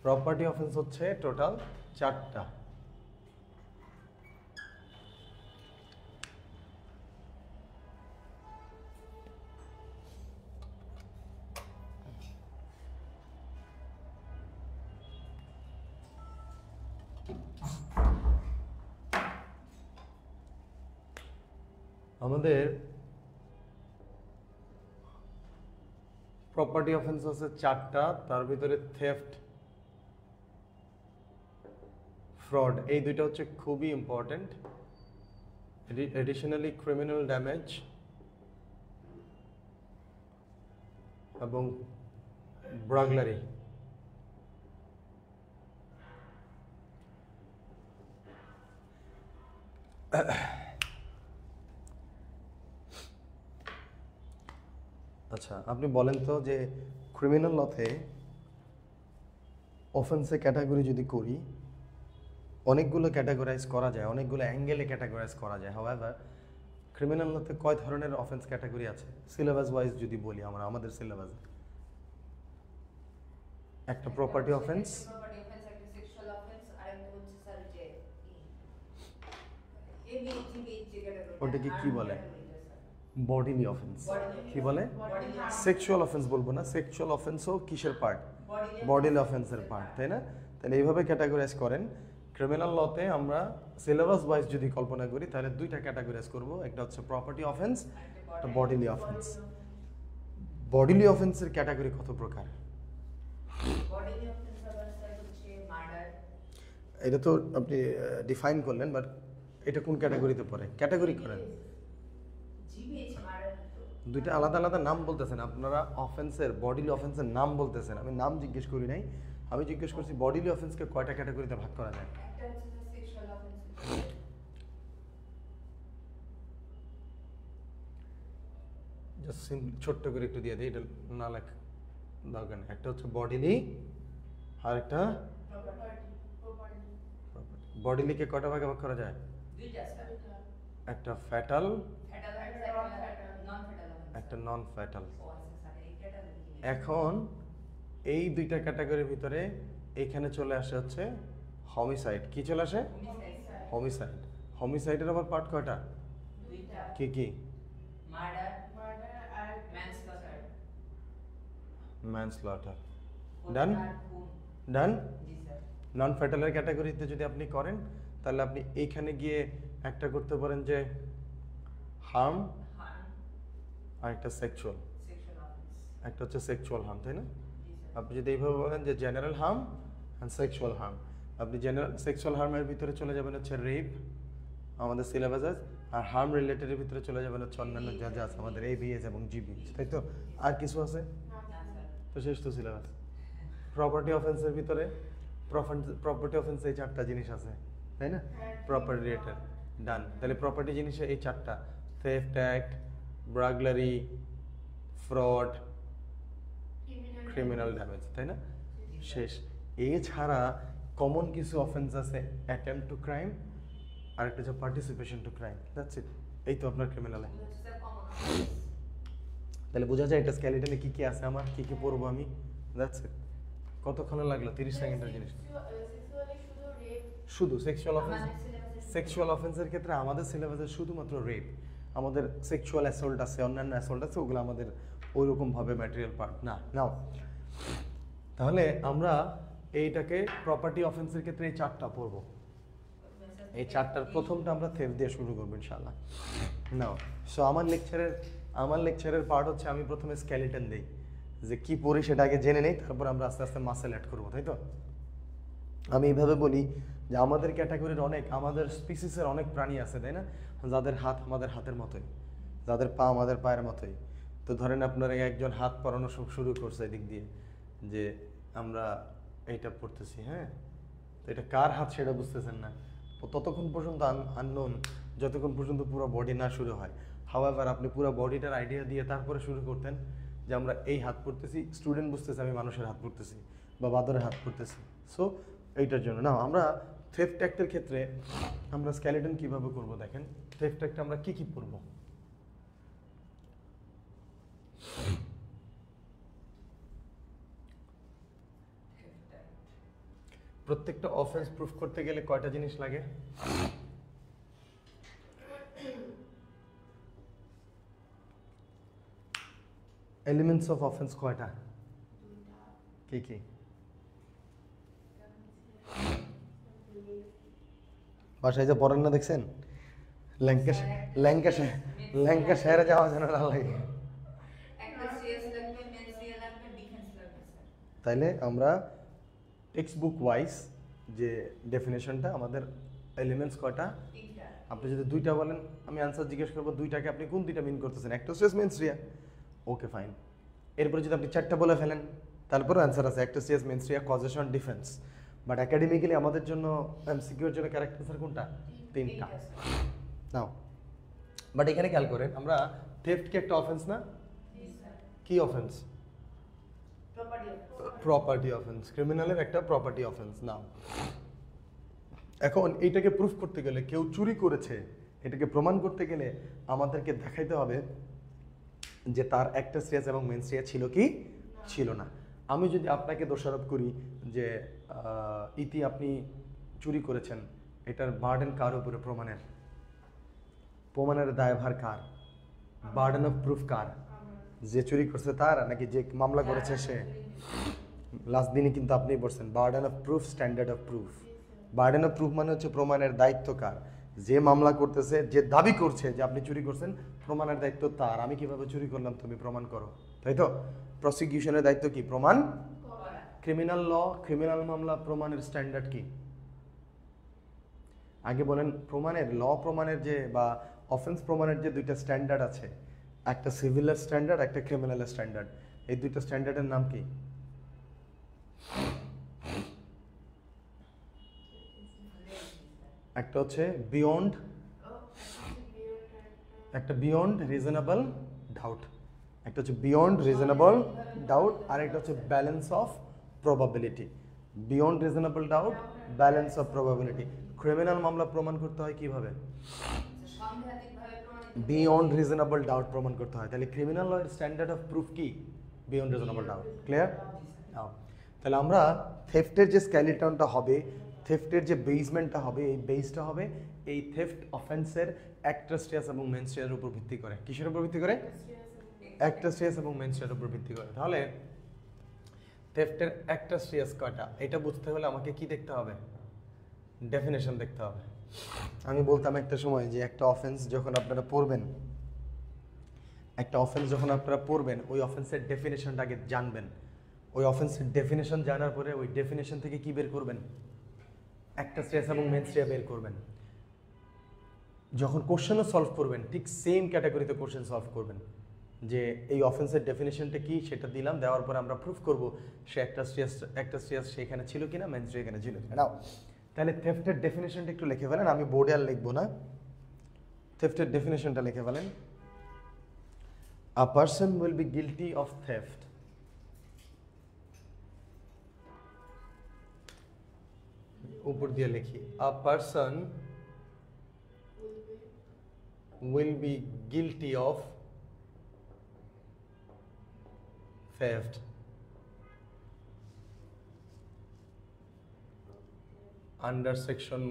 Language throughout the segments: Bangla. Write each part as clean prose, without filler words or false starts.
প্রপার্টি অফেন্স হচ্ছে টোটাল 4টা। আমাদের প্রপার্টি অফেন্স আছে 4টা, তার ভিতরে থেফট, ফ্রড, এই দুইটা হচ্ছে খুবই ইম্পর্টেন্ট। এডিশনালি ক্রিমিনাল ড্যামেজ এবং ব্রাগলারি। আচ্ছা, আপনি বলেন তো যে ক্রিমিনাল লতে অফেন্সে ক্যাটাগরি যদি করি, অনেকগুলো ক্যাটাগরাইজ করা যায়, অনেকগুলো অ্যাঙ্গেলে ক্যাটাগরাইজ করা যায়। হাওয়েভার ক্রিমিনাল লতে কয় ধরনের অফেন্স ক্যাটাগরি আছে সিলেবাস ওয়াইজ যদি বলি আমরা, আমাদের সিলেবাসে একটা প্রপার্টি অফেন্স, ওটাকে কি বলে? Bodily offence. কি বলে? সেক্সুয়াল অফেন্স বলবো না, সেক্সুয়াল অফেন্সও কিসের পার্ট? বডিলি অফেন্সের পার্ট, তাই না? তাহলে এইভাবে ক্যাটাগরাইজ করেন। ক্রিমিনাল লতে আমরা সিলেবাস ওয়াইজ যদি কল্পনা করি তাহলে দুইটা ক্যাটাগরাইজ করব, একটা হচ্ছে প্রপার্টি অফেন্স, একটা বডিলি অফেন্স। বডিলি অফেন্সের ক্যাটাগরি কত প্রকার? এটা তো আপনি ডিফাইন করলেন, বাট এটা কোন ক্যাটাগরিতে পড়ে? ক্যাটাগরি করেন। দুইটা আলাদা আলাদা নাম বলতেছেন আপনারা, অফেন্সের বডিলি অফেন্সের নাম বলতেছেন। আমি নাম জিজ্ঞেস করি নাই, আমি জিজ্ঞেস করছি বডিলি অফেন্সকে কয়টা ক্যাটাগরিতে ভাগ করা যায়? জাস্ট ছোট্ট করে একটু দিয়ে দিই, এটা না লেখ দরকার নেই। একটা হচ্ছে বডিলি আর একটা বডিলিকে কয়টা ভাগে ভাগ করা যায়? একটা ফ্যাটাল, একটা নন ফ্যাটাল। এখন এই দুইটা ক্যাটাগরির ভিতরে এখানে চলে আসে হচ্ছে হোমিসাইড। কি চলে আসে? হোমিসাইড। হোমিসাইডের আবার পার্ট কয়টা? কি কি? ম্যানস্লটার। ডান ডান। নন ফ্যাটালের ক্যাটাগরিতে যদি আপনি করেন তাহলে আপনি এইখানে গিয়ে একটা করতে পারেন যে হার্ম আর একটা সেক্সুয়াল, একটা হচ্ছে সেক্সুয়াল হার্ম, তাই না? আপনি যদি এইভাবে বলেন যে general harm and sexual harm, আপনি জেনারেল সেক্সুয়াল হার্মের ভিতরে চলে যাবেন হচ্ছে রেপ আমাদের সিলেবাসে, আর হার্ম রিলেটেডের ভিতরে চলে যাবেন হচ্ছে অন্যান্য যা যা আছে আমাদের এবিএস এবং জিবিএস, তাই তো? আর কিছু আছে তো শেষ তো সিলেবাস। প্রপার্টি অফেন্সের ভিতরে প্রপার্টি অফেন্সে এই 4টা জিনিস আছে, তাই না? Property related, done. তাহলে প্রপার্টি জিনিসে এই 4টা, theft act, burglary, fraud, criminal damage, তাই না? শেষ। এছাড়া কমন কিছু অফেন্স আছে, অ্যাটেম্পট টু ক্রাইম আর একটা হচ্ছে participation to crime, that's it. এই তো আপনার ক্রিমিনালে। তাহলে বোঝা যায় এটা স্কেলিটনে কি কি আছে, আমার কি কি পড়বো আমি, দ্যাটস ইট। কতক্ষণে লাগলো? 30 সেকেন্ডের জিনিস। শুধু সেক্সুয়াল অফেন্স, সেক্সুয়াল অফেন্সের ক্ষেত্রে আমাদের সিলেবাসে শুধুমাত্র রেপ, আমাদের সেক্সুয়াল অ্যাসল্ট আছে, অন্যান্য অ্যাসল্ট আছে, ওগুলো আমাদের ওইরকমভাবে ম্যাটেরিয়াল পার্ট না। নাও তাহলে আমরা এইটাকে প্রপার্টি অফেন্সের ক্ষেত্রে এই 4টা পড়বো। এই 4টার প্রথমটা আমরা থেফট দিয়ে শুরু করবো ইনশাআল্লাহ। নাও সো আমার লেকচারের পার্ট হচ্ছে আমি প্রথমে স্কেলিটন দিই, যে কি পড়ি সেটা আগে জেনে নেই, তারপর আমরা আস্তে আস্তে মাসেল অ্যাড করবো, তাই তো? আমি এইভাবে বলি যে আমাদের ক্যাটাগরির আমাদের স্পিসিসের অনেক প্রাণী আছে, তাই না? যাদের হাত আমাদের হাতের মতোই, যাদের পা আমাদের পায়ের মতোই। তো ধরেন আপনার একজন হাত পরানো শুরু করছে এদিক দিয়ে, যে আমরা এইটা পড়তেছি, হ্যাঁ, তো এটা কার হাত সেটা বুঝতেছেন না, ততক্ষণ পর্যন্ত আননোন, যতক্ষণ পর্যন্ত পুরো বডি না শুরু হয়। হাওয়েভার আপনি পুরো বডিটার আইডিয়া দিয়ে তারপরে শুরু করতেন যে আমরা এই হাত পড়তেছি, স্টুডেন্ট বুঝতেছে আমি মানুষের হাত পড়তেছি বা বাদরের হাত পড়তেছি। সো এইটার জন্য না আমরা থেফট অ্যাক্টের ক্ষেত্রে আমরা স্কেলেটন কিভাবে করব দেখেন। থেফট অ্যাক্টে আমরা কি কি পড়ব? প্রত্যেকটা অফেন্স প্রুফ করতে গেলে কয়টা জিনিস লাগে? এলিমেন্টস অফ অফেন্স কয়টা? কি কি? বাসায় যে পড়েন না দেখছেন, ল্যাঙ্কাশায়ারে যাওয়া যেন না লাগে। তাইলে আমরা টেক্সট বুক ওয়াইজ যে ডেফিনেশনটা আমাদের এলিমেন্টস কয়টা? আপনি যদি দুইটা বলেন আমি আনসার জিজ্ঞেস করবো দুইটাকে আপনি কোন দুইটা মিন করতেছেন, অ্যাক্টোস্ট্রিয়াস মেনস্ট্রিয়া, ওকে ফাইন। এরপরে যদি আপনি চারটা বলে ফেলেন তারপরেও অ্যান্সার আছে অ্যাক্টোস্ট্রিয়াস মেনস্ট্রিয়া কজেশন ডিফেন্স। বাট একাডেমিক্যালি আমাদের জন্য এমসিকিউর জন্য ক্যারেক্টার কোনটা? তিনটা। নাও বাট এখানে খেয়াল করেন, আমরা থেফট কি একটা অফেন্স না? কি অফেন্স? প্রপার্টি অফেন্স, ক্রিমিনালের একটা প্রপার্টি অফেন্স। নাও এখন এইটাকে প্রুফ করতে গেলে, কেউ চুরি করেছে এটাকে প্রমাণ করতে গেলে আমাদেরকে দেখাইতে হবে যে তার অ্যাক্টোস্ট্রিয়াস এবং মেনস্ট্রিয়া ছিল কি ছিল না। আমি যদি আপনাকে দোষারোপ করি যে ইতি আপনি চুরি করেছেন, এটার বার্ডেন কার উপরে? প্রমাণের। প্রমাণের দায়ভার কার? বার্ডেন অফ প্রুফ কার? যে চুরি করছে তার নাকি যে মামলা করেছে সে? লাস্ট দিনে কিন্তু আপনি বলছেন burden of proof, standard of proof. Burden of proof মানে হচ্ছে প্রমাণের দায়িত্ব কার? যে মামলা করতেছে, যে দাবি করছে যে আপনি চুরি করছেন, প্রমাণের দায়িত্ব তার। আমি কিভাবে চুরি করলাম তুমি প্রমাণ করো, তাই তো? প্রসিকিউশনের দায়িত্ব কি? প্রমাণ। ক্রিমিনাল ল, ক্রিমিনাল মামলা প্রমাণের স্ট্যান্ডার্ড কি? আগে বলেন প্রমাণের ল, প্রমাণের যে বা অফেন্স প্রমাণের যে দুইটা স্ট্যান্ডার্ড আছে, একটা সিভিলের স্ট্যান্ডার্ড, একটা ক্রিমিনালের স্ট্যান্ডার্ড, এই দুইটা স্ট্যান্ডার্ডের নাম কি? একটা হচ্ছে বিয়ন্ড, একটা বিয়ন্ড রিজনেবল ডাউট, একটা হচ্ছে বিয়ন্ড রিজনেবল ডাউট, আর একটা হচ্ছে balance of probability. Beyond reasonable doubt, balance of probability. Criminal মামলা প্রমাণ করতে হয় কিভাবে? বিয়ন্ড রিজনেবল ডাউট প্রমাণ করতে হয়। তাহলে ক্রিমিনাল লয়ের স্ট্যান্ডার্ড অফ প্রুফ কি? Beyond reasonable doubt. ক্লিয়ার? তাহলে আমরা থেফটের যে স্কেলিটনটা হবে, থেফটের যে বেসমেন্টটা হবে, এই বেসটা হবে এই থেফট অফেন্সের অ্যাক্টোস্ট্রিয়াস এবং মেনস্ট্রিয়ার উপর ভিত্তি করে। কিসের উপর ভিত্তি করে? অ্যাক্টোস্ট্রিয়াস এবং মেনস্ট্রিয়ার উপর ভিত্তি করে। তাহলে থেফটের অ্যাক্টোস্ট্রিয়াস কয়টা এটা বুঝতে হলে আমাকে কি দেখতে হবে? ডেফিনেশন দেখতে হবে। আমি বলতাম একটা সময় যে একটা অফেন্স যখন আপনারা পড়বেন, একটা অফেন্স যখন আপনারা পড়বেন, ওই অফেন্সের ডেফিনেশনটা আগে জানবেন। ওই অফেন্সের ডেফিনেশন জানার পরে ওই ডেফিনেশন থেকে কি বের করবেন? অ্যাক্টোস্ট্রিয়াস এবং মেনস্ট্রিয়া বের করবেন। যখন কোশ্চেনও সলভ করবেন ঠিক সেম ক্যাটাগরিতে কোশ্চেন সলভ করবেন, যে এই অফেন্সের ডেফিনেশনটা কি সেটা দিলাম, দেওয়ার পরে আমরা প্রুফ করব সে অ্যাক্টোস্ট্রিয়াস সেখানে ছিল কিনা, মেনস্ট্রিয়া এখানে ছিল কিনা। নাও তাহলে থেফটের ডেফিনেশনটা একটু লিখে ফেলেন, আমি বোর্ডে আর লিখবো না। থেফটের ডেফিনেশনটা লিখে ফেলেন। আ person will be guilty of theft উপর দিয়ে লিখি, আ person will be guilty of theft under section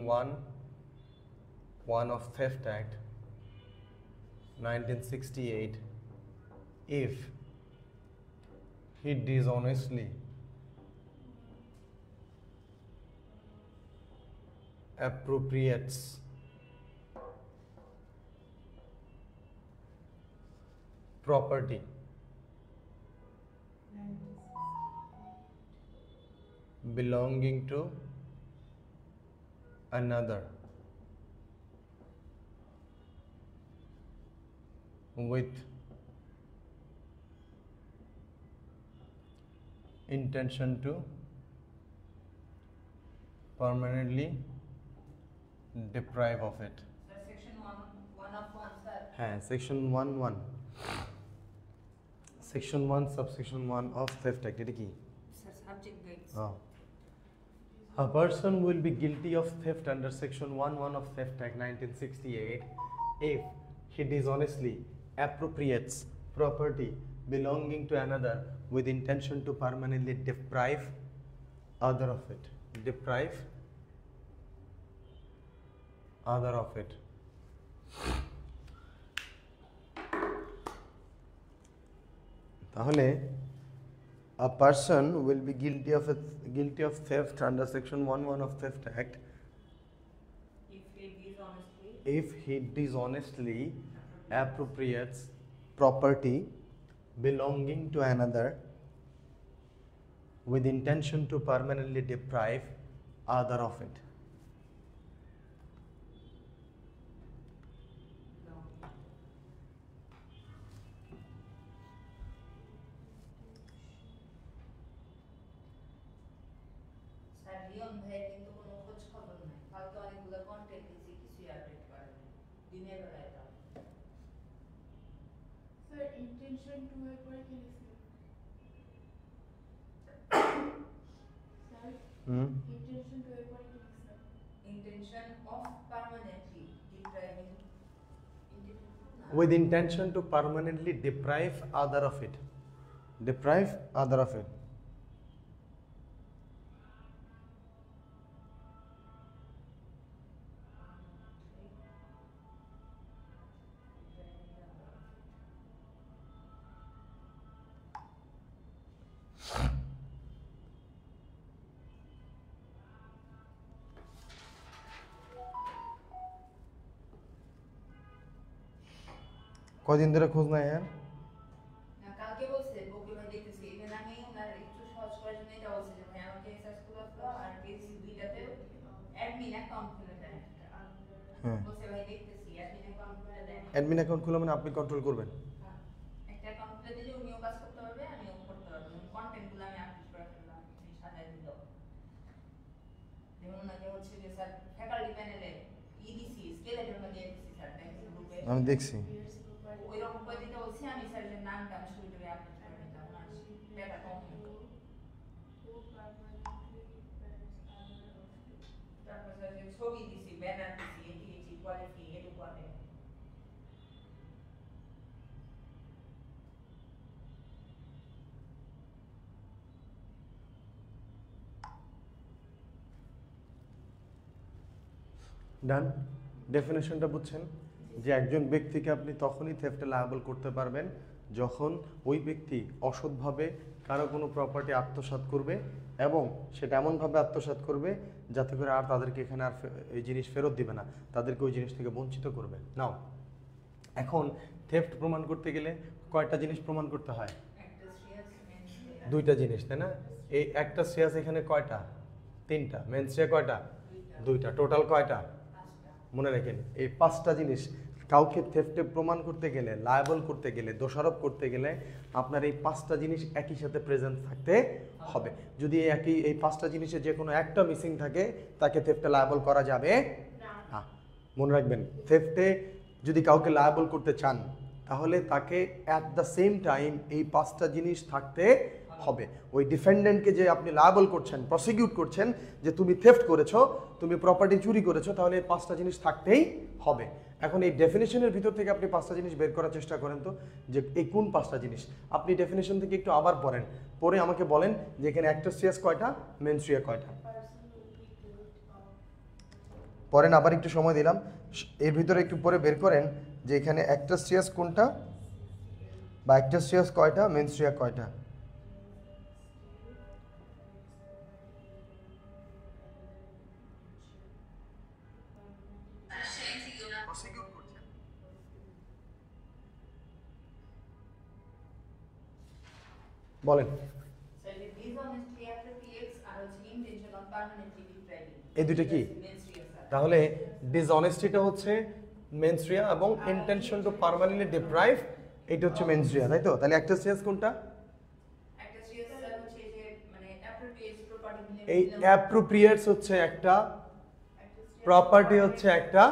1 of Theft Act 1968 if he dishonestly appropriates property belonging to another with intention to permanently deprive of it. Section 1 of 1, sir. হ্যাঁ, section 1 section 1 subsection 1 of Theft Act এটা কি? Sir, subject guides. A person will be guilty of theft under section 1 of Theft Act 1968 if he dishonestly appropriates property belonging to another with intention to permanently deprive other of it. deprive other of it. তাহলে a person will be guilty of theft under section 11 of Theft Act if he dishonestly appropriates property belonging to another with intention to permanently deprive other of it. intention to একবার কি লিখছি স্যার intention to একবার কি লিখছি Intention of permanently depriving. With intention to permanently deprive other of it. Deprive other of it. কদিন ধরে খোঁজ নাই আর না কালকে বলছে বকি ভাই দেখতেছি ইভেন আমি ওনার একটু সহজ করার জন্য এটা বলছে যে ভাই আমাকে সার্চ করে দাও আর পেজ দুইটাতে অ্যাডমিন অ্যাকাউন্ট খুলে দেন বলছে ভাই দেখতেছি অ্যাডমিন অ্যাকাউন্ট খুলে দেন অ্যাডমিন অ্যাকাউন্ট খুলে মানে আপনি কন্ট্রোল করবেন একটা অ্যাকাউন্ট খুলে দিলে উনিও কাজ করতে পারবে আমিও করতে পারবো কন্টেন্টগুলো আমি আপলোড করে ফেললাম সাজায় দিল যেমন ওনাকে হচ্ছে যে স্যার ফ্যাকাল্টি প্যানেলে ইডিসি স্কেলেটর মধ্যে দিয়েছি স্যার দেখছি গ্রুপে আমি দেখছি ওইরকম করে দিতে বলছি আমি স্যারের নামটা আমি শুরু করে আপলোড করে দিতাম না টাকা কম তারপর স্যার যে ছবি দিছি ব্যানার দিছি এটি কোয়ালিটি এটু করে ডান ডেফিনেশনটা বুঝছেন যে একজন ব্যক্তিকে আপনি তখনই থেফটে লায়াবল করতে পারবেন যখন ওই ব্যক্তি অসৎভাবে কারো কোনো প্রপার্টি আত্মসাৎ করবে এবং সেটা এমনভাবে আত্মসাৎ করবে যাতে করে আর তাদেরকে এখানে আর এই জিনিস ফেরত দিবে না, তাদেরকে ওই জিনিস থেকে বঞ্চিত করবে। নাও এখন থেফট প্রমাণ করতে গেলে কয়টা জিনিস প্রমাণ করতে হয়? দুইটা জিনিস, তাই না? এই একটা শ্রেয়াস এখানে কয়টা? তিনটা। মেন শ্রেয়া কয়টা? দুইটা। টোটাল কয়টা? মনে রাখেন এই পাঁচটা জিনিস কাউকে থেফটে প্রমাণ করতে গেলে, লায়াবল করতে গেলে, দোষারোপ করতে গেলে আপনার এই পাঁচটা জিনিস একই সাথে প্রেজেন্ট থাকতে হবে। যদি এই পাঁচটা জিনিসে যে কোনো একটা মিসিং থাকে তাকে থেফটে লায়াবল করা যাবে না। মনে রাখবেন থেফটে যদি কাউকে লায়াবল করতে চান তাহলে তাকে অ্যাট দ্য সেম টাইম এই পাঁচটা জিনিস থাকতে হবে। ওই ডিফেন্ডেন্টকে যে আপনি লায়াবল করছেন, প্রসিকিউট করছেন যে তুমি থেফট করেছো, তুমি প্রপার্টি চুরি করেছো, তাহলে এই পাঁচটা জিনিস থাকতেই হবে। এখন এই ডেফিনেশনের ভিতর থেকে আপনি পাঁচটা জিনিস বের করার চেষ্টা করেন তো যে এই কোন পাঁচটা জিনিস। আপনি ডেফিনেশন থেকে একটু আবার পড়েন, পরে আমাকে বলেন যে এখানে অ্যাক্টাস কয়টা, মেনস্ট্রিয়া কয়টা। পড়েন, আবার একটু সময় দিলাম, এর ভিতরে একটু পরে বের করেন যে এখানে অ্যাক্টাস কোনটা বা অ্যাক্টাস কয়টা, মেনস্ট্রিয়া কয়টা। বলেন এই দুটো কি? তাহলে ডিসঅনেস্টিটা হচ্ছে মেনস্ট্রিয়া এবং ইন্টেনশন টু পার্মানেন্টলি ডিপ্রাইভ এটা হচ্ছে মেনস্ট্রিয়া, তাই তো? তাহলে একটা সিএস কোনটা? এই অ্যাপ্রোপ্রিয়েটস হচ্ছে একটা, প্রপার্টি হচ্ছে একটা,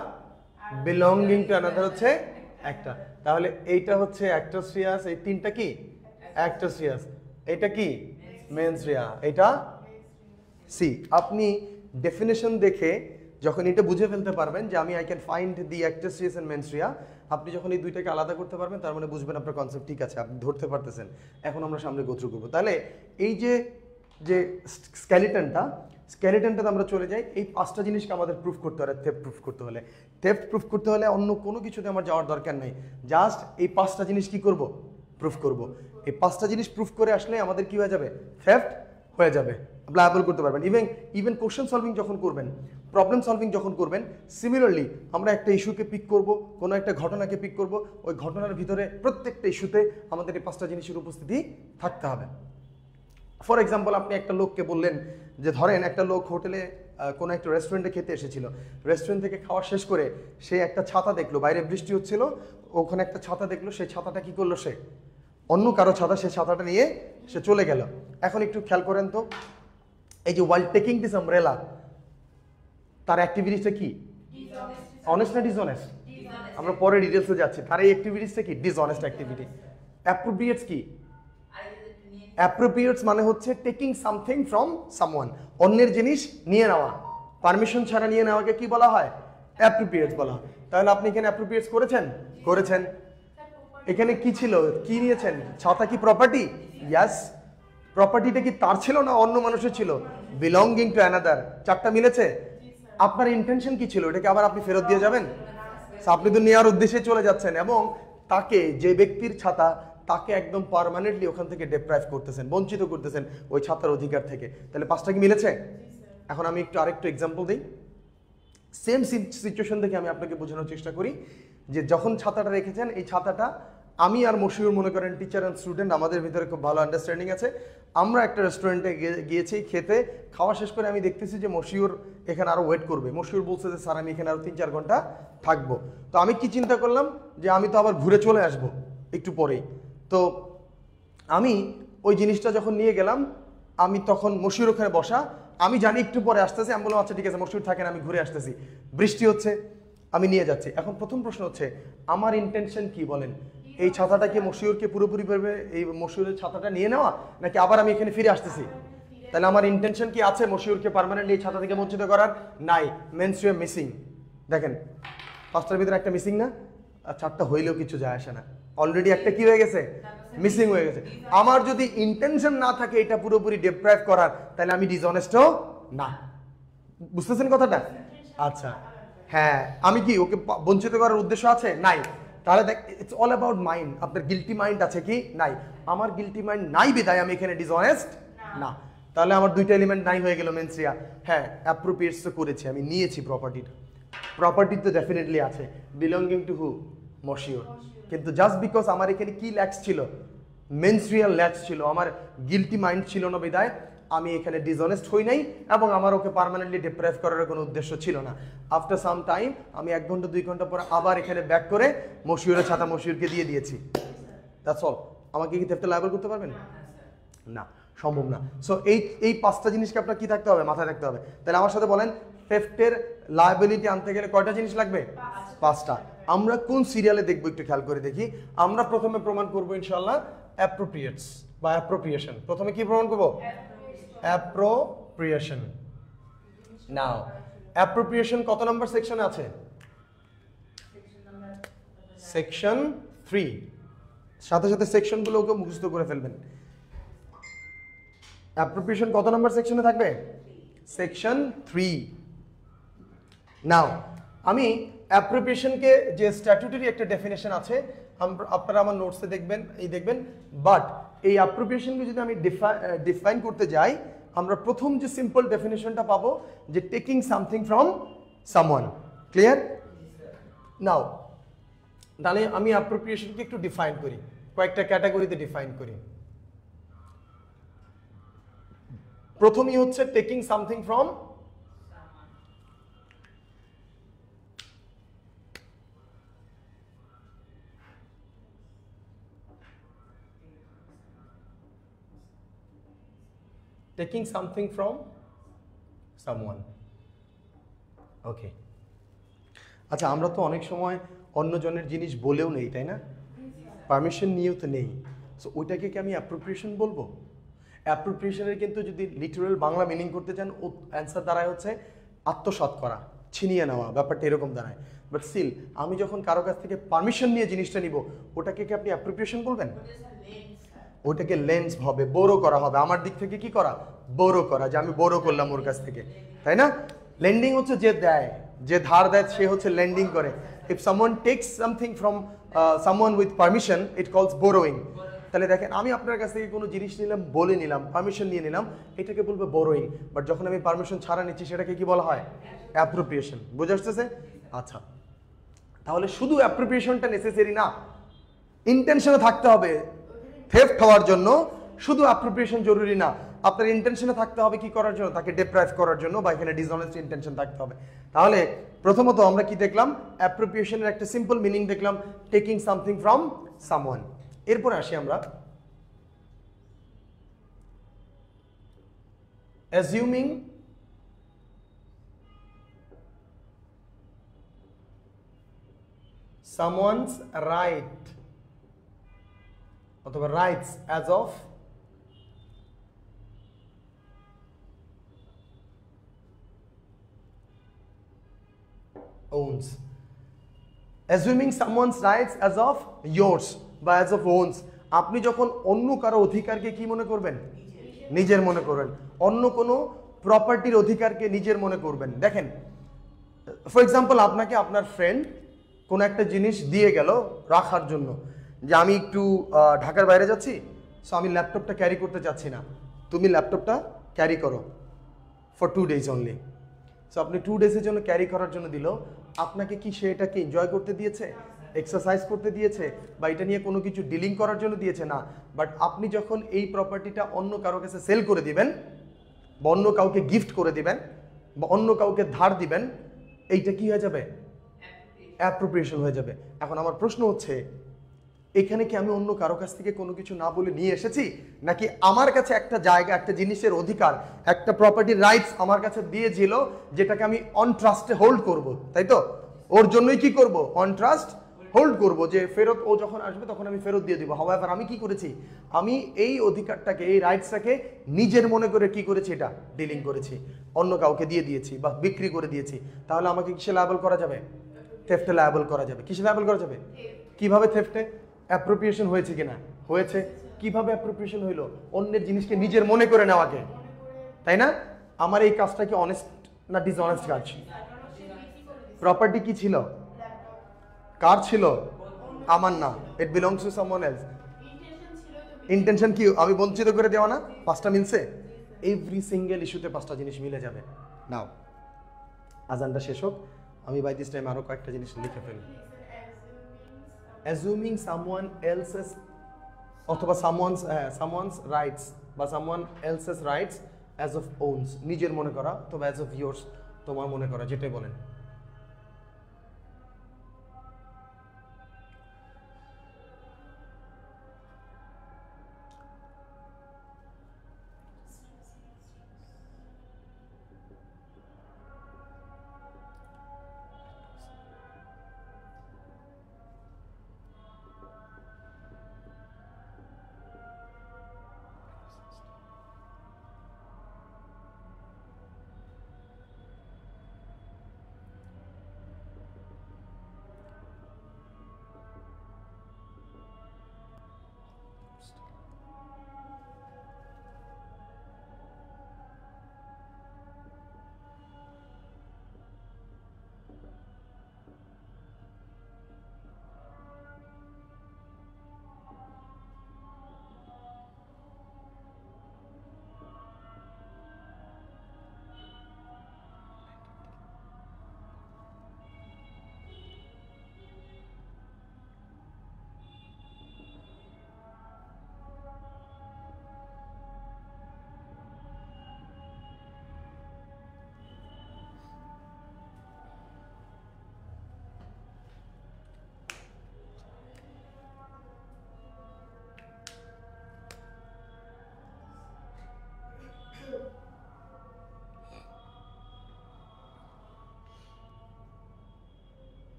বিলঙ্গিং টু অ্যানাদার হচ্ছে একটা। তাহলে এইটা হচ্ছে অ্যাক্টাসিয়াস, এই তিনটা কি অ্যাক্টাসিয়াস, এটা কি মেনস্ট্রিয়া, এটা সি। আপনি ডেফিনেশন দেখে যখন এটা বুঝে ফেলতে পারবেন যে আমি I can find the actus reus and mens rea, আপনি যখন এই দুইটাকে আলাদা করতে পারবেন তার মানে বুঝবেন আপনার কনসেপ্ট ঠিক আছে, আপনি ধরতে পারতেছেন। এখন আমরা সামনে গোথ্রু করবো। তাহলে এই যে স্কেলিটনটা, স্কেলেটনটাতে আমরা চলে যাই। এই 5টা জিনিসকে আমাদের প্রুফ করতে হবে থেফট প্রুফ করতে হলে। থেফট প্রুফ করতে হলে অন্য কোনো কিছুতে আমার যাওয়ার দরকার নেই, জাস্ট এই 5টা জিনিস কি করব, প্রুফ করব। এই 5টা জিনিস প্রুফ করে আসলে আমাদের কি হয়ে যাবে, থেফট হয়ে যাবে, লায়াবল করতে পারবেন। ইভেন কোশ্চেন সলভিং যখন করবেন, প্রবলেম সলভিং যখন করবেন, সিমিলারলি আমরা একটা ইস্যুকে পিক করব, কোনো একটা ঘটনাকে পিক করব, ওই ঘটনার ভিতরে প্রত্যেকটা ইস্যুতে আমাদের এই 5টা জিনিসের উপস্থিতি থাকতে হবে। ফর এক্সাম্পল, আপনি একটা লোককে বললেন যে ধরেন একটা লোক হোটেলে কোনো একটা রেস্টুরেন্টে খেতে এসেছিল, রেস্টুরেন্ট থেকে খাওয়া শেষ করে সে একটা ছাতা দেখলো, বাইরে বৃষ্টি হচ্ছিল, ওখানে একটা ছাতা দেখলো, সেই ছাতাটা কি করলো, সে অন্য কারো ছাতা, সেই ছাতাটা নিয়ে সে চলে গেল। এখন একটু খেয়াল করেন তো, এই যে ওয়াইল টেকিং দিস আমব্রেলা, তার অ্যাক্টিভিটিসটা কি, অনেস্ট না ডিসঅনেস্ট? আমরা পরে ডিটেলসে যাচ্ছি। তার এই অ্যাক্টিভিটিসটা কি, ডিসঅনেস্ট অ্যাক্টিভিটি। অ্যাপ্রোপ্রিয়েটস কি, অ্যাপ্রোপ্রিয়েটস মানে হচ্ছে টেকিং সামথিং ফ্রম সামওয়ান, অন্যের জিনিস নিয়ে নেওয়া, পারমিশন ছাড়া নিয়ে নেওয়াকে কি বলা হয়, অ্যাপ্রোপ্রিয়েটস বলা হয়। তাহলে আপনি এখানে অ্যাপ্রোপ্রিয়েটস করেছেন, করেছেন। এখানে কি ছিল, কি নিয়েছেন, ছাতা কি প্রপার্টি? ইয়াস। প্রপার্টিটা কি তার ছিল না অন্য মানুষের ছিল? Belonging to another. 4টা মিলেছে। আপনার ইন্টেনশন কি ছিল, এটাকে আবার আপনি ফেরত দিয়ে যাবেন? আপনি তো নেওয়ার উদ্দেশ্যে চলে যাচ্ছেন এবং তাকে, যে ব্যক্তির ছাতা, তাকে একদম পার্মানেন্টলি ওখান থেকে ডেপ্রাইভ করতেছেন, বঞ্চিত করতেছেন ওই ছাতার অধিকার থেকে। তাহলে 5টা কি মিলেছে? এখন আমি আরেকটু এক্সাম্পল দিই। সেম সিচুয়েশন থেকে আমি আপনাকে বোঝানোর চেষ্টা করি যে যখন ছাতাটা রেখেছেন, এই ছাতাটা আমি আর মশিউর, মনে করেন টিচার অ্যান্ড স্টুডেন্ট, আমাদের ভিতরে খুব ভালো আন্ডারস্ট্যান্ডিং আছে। আমরা একটা রেস্টুরেন্টে গিয়েছি খেতে, খাওয়া শেষ করে আমি দেখতেছি যে মশিউর এখানে আরও ওয়েট করবে। মশিউর বলছে যে স্যার আমি এখানে আরও 3-4 ঘন্টা থাকবো। তো আমি কি চিন্তা করলাম যে আমি তো আবার ঘুরে চলে আসবো একটু পরেই। তো আমি ওই জিনিসটা যখন নিয়ে গেলাম, আমি তখন মশিউর ওখানে বসা, আমি জানি একটু পরে আসতেছি, আমি বললাম আচ্ছা ঠিক আছে মশিউর থাকেন, আমি ঘুরে আসতেছি, বৃষ্টি হচ্ছে, আমি নিয়ে যাচ্ছি। এখন প্রথম প্রশ্ন হচ্ছে আমার ইন্টেনশন কি বলেন, এই ছাতাটা কি মশিউরকে পুরোপুরিভাবে এই মশিউরের ছাতাটা নিয়ে নেওয়া, নাকি আবার আমি এখানে ফিরে আসতেছি? তাহলে আমার ইন্টেনশন কি আছে মশিউরকে পার্মানেন্টলি এই ছাতা থেকে বঞ্চিত করার? নাই। Means you missing. দেখেন 5টার ভিতরে একটা মিসিং না? আর 4টা হইলেও কিছু যায় আসে না, অলরেডি একটা কি হয়ে গেছে, মিসিং হয়ে গেছে। আমার যদি ইন্টেনশন না থাকে এটা পুরোপুরি ডেপ্রাইভ করার, তাহলে আমি ডিসঅনেস্টও না। বুঝতেছেন কথাটা? আচ্ছা হ্যাঁ, আমি কি ওকে বঞ্চিত করার উদ্দেশ্য আছে? নাই। তাহলে দেখ, ইটস অল অ্যাবাউট মাইন্ড। আপনার গিল্টি মাইন্ড আছে কি? নাই। আমার গিল্টি মাইন্ড নাই বিধায় আমি এখানে ডিসঅনেস্ট না। তাহলে আমার 2টা এলিমেন্ট নাই হয়ে গেল মেন্সিয়া। হ্যাঁ, অ্যাপ্রোপ্রিয়েটস তো করেছি, আমি নিয়েছি প্রপার্টিটা, প্রপার্টি তো ডেফিনেটলি আছে, বিলঙ্গিং টু হু, মশিউর। কিন্তু জাস্ট বিকজ আমার এখানে কি ল্যাক্স ছিল, মেন্সরিয়াল ল্যাক্স ছিল, আমার গিল্টি মাইন্ড ছিল না বিধায় আমি এখানে ডিসঅনেস্ট হই নাই, এবং আমার ওকে পার্মানেন্টলি ডিপ্রাইভ করার কোনো উদ্দেশ্য ছিল না। আফটার সাম টাইম আমি 1 ঘন্টা 2 ঘন্টা পরে আবার এখানে ব্যাক করে মশিউরের ছাতা মশিউরকে দিয়ে দিয়েছি। That's all. আমাকে কি থেফটে লায়াবল করতে পারবেন? না, সম্ভব না। সো এই 5টা জিনিসকে আপনার কি থাকতে হবে, মাথায় রাখতে হবে। তাহলে আমার সাথে বলেন, থেফটের লায়াবিলিটি আনতে গেলে কয়টা জিনিস লাগবে? 5টা। আমরা কোন সিরিয়ালে দেখবো একটু খেয়াল করে দেখি। আমরা প্রথমে প্রমাণ করবো ইনশাআল্লাহ অ্যাপ্রোপ্রিয়েটস বা অ্যাপ্রোপ্রিয়েশন। প্রথমে কি প্রমাণ করবো? অ্যাপ্রোপ্রিয়েশন। নাও অ্যাপ্রোপ্রিয়েশন কত নম্বর সেকশনে আছে? সেকশন 3। সাথে সাথে সেকশনগুলোকে মুখস্থ করে ফেলবেন। অ্যাপ্রোপ্রিয়েশন কত নম্বর সেকশনে থাকবে? সেকশন 3। নাও আমি অ্যাপ্রোপ্রিয়েশনকে, যে স্ট্যাটুটরি একটা ডেফিনেশন আছে, আপনারা আমার নোটসে দেখবেন, বাট এই অ্যাপ্রোপ্রিয়েশনকে যদি আমি ডিফাইন করতে যাই, আমরা প্রথম যে সিম্পল ডেফিনেশনটা পাবো যে taking something from someone. Clear? Now তাহলে আমি অ্যাপ্রোপ্রিয়েশনকে একটু ডিফাইন করি, কয়েকটা ক্যাটাগরিতে ডিফাইন করি। প্রথমই হচ্ছে taking something from taking something from someone. ওকে, আচ্ছা আমরা তো অনেক সময় অন্যজনের জিনিস বলেও নেই, তাই না? পারমিশন নিয়েও তো নেই। সো ওইটাকে কি আমি অ্যাপ্রোপ্রিয়েশন বলবো? অ্যাপ্রোপ্রিয়েশনের কিন্তু যদি লিটারাল বাংলা মিনিং করতে চান, অ্যান্সার দাঁড়ায় হচ্ছে আত্মসাৎ করা, ছিনিয়ে নেওয়া, ব্যাপারটা এরকম দাঁড়ায়। বাট স্টিল আমি যখন কারো কাছ থেকে পারমিশন নিয়ে জিনিসটা নিব, ওটাকে কি আপনি অ্যাপ্রোপ্রিয়েশন বলবেন? ওটাকে লেন্স হবে, বোরো করা হবে, আমার দিক থেকে কি করা, বোরো করা, যে আমি বোরো করলাম ওর কাছ থেকে, তাই না? লেন্ডিং হচ্ছে যে দেয়, যে ধার দেয় সে হচ্ছে লেন্ডিং করে। If someone takes something from someone with permission, it calls borrowing. তাহলে দেখেন আমি আপনার কাছ থেকে কোনো জিনিস নিলাম, বলে নিলাম, পারমিশন নিয়ে নিলাম, এটাকে বলবে বোরোয়িং। বাট যখন আমি পারমিশন ছাড়া নিচ্ছি সেটাকে কি বলা হয়, অ্যাপ্রোপ্রিয়েশন। বুঝে আসতেছে? আচ্ছা, তাহলে শুধু অ্যাপ্রোপ্রিয়েশনটা নেসেসারি না, ইন্টেনশনে থাকতে হবে। থেফট হওয়ার জন্য শুধু অ্যাপ্রোপ্রিয়েশন জরুরি না, আপনার ইন্টেনশনে থাকতে হবে কি করার জন্য, তাকে ডিপ্রাইভ করার জন্য, বা এখানে ডিসঅনেস্ট ইন্টেনশন থাকতে হবে। তাহলে প্রথমত আমরা কি দেখলাম, অ্যাপ্রোপ্রিয়েশনের একটা সিম্পল মিনিং দেখলাম, টেকিং সামথিং ফ্রম সামওয়ান। এরপর আসি আমরা অ্যাজিউমিং someone's right অথবা rights as of owns, assuming someone's rights as of yours বা as of owns। আপনি যখন অন্য কারো অধিকারকে কি মনে করবেন, নিজের মনে করবেন, অন্য কোনো প্রপার্টির অধিকারকে নিজের মনে করবেন। দেখেন ফর এক্সাম্পল, আপনাকে আপনার ফ্রেন্ড কোনো একটা জিনিস দিয়ে গেল রাখার জন্য, যে আমি একটু ঢাকার বাইরে যাচ্ছি, সো আমি ল্যাপটপটা ক্যারি করতে চাচ্ছি না, তুমি ল্যাপটপটা ক্যারি করো ফর 2 days অনলি। সো আপনি 2 days-এর জন্য ক্যারি করার জন্য দিল, আপনাকে কি সে এটাকে এনজয় করতে দিয়েছে, এক্সারসাইজ করতে দিয়েছে, বা এটা নিয়ে কোনো কিছু ডিলিং করার জন্য দিয়েছে না। বাট আপনি যখন এই প্রপার্টিটা অন্য কারো কাছে সেল করে দিবেন, বা অন্য কাউকে গিফট করে দিবেন, বা অন্য কাউকে ধার দিবেন, এইটা কি হয়ে যাবে, অ্যাপ্রোপ্রিয়েশন হয়ে যাবে। এখন আমার প্রশ্ন হচ্ছে, এখানে কি আমি অন্য কারো কাছ থেকে কোনো কিছু না বলে নিয়ে এসেছি, নাকি আমার কাছে একটা জায়গা, একটা জিনিসের অধিকার, একটা প্রপার্টির রাইটস আমার কাছে দিয়েছিল, যেটাকে আমি অন ট্রাস্টে হোল্ড করব, তাই তো? ওর জন্যই কি করব, অন ট্রাস্ট হোল্ড করব, যে ফেরত ও যখন আসবে তখন আমি ফেরত দিয়ে দিব। হাওয়ার আমি কি করেছি, আমি এই অধিকারটাকে, এই রাইটসটাকে নিজের মনে করে কি করেছি, এটা ডিলিং করেছি, অন্য কাউকে দিয়ে দিয়েছি বা বিক্রি করে দিয়েছি। তাহলে আমাকে কিসে লায়াবল করা যাবে, থেফটে লায়াবল করা যাবে। কিসে লায়াবল করা যাবে, কিভাবে থেফটে, অ্যাপ্রোপ্রিয়েশন হয়েছে কিনা, হয়েছে। কিভাবে অ্যাপ্রোপ্রিয়েশন হইলো, অন্যের জিনিসকে নিজের মনে করে নেওয়াকে, তাই না? আমার এই কাজটা কি অনেস্ট না ডিসঅনেস্ট কাজ? প্রপার্টি কি ছিল, কার ছিল, আমার না, it belongs to someone else. Intention কি আমি বঞ্চিত করে দেওয়া না? 5টা মিলছে, এভরি সিঙ্গেল ইস্যুতে 5টা জিনিস মিলে যাবে। নাও আজানটা শেষ হোক, আমি বাই দিস টাইম আরো কয়েকটা জিনিস লিখে ফেলি। assuming someone else's অথবা someone's rights বা someone else's rights as of owns, নিজের মনে করা, অথবা as of yours, তোমার মনে করা, যেটাই বলেন।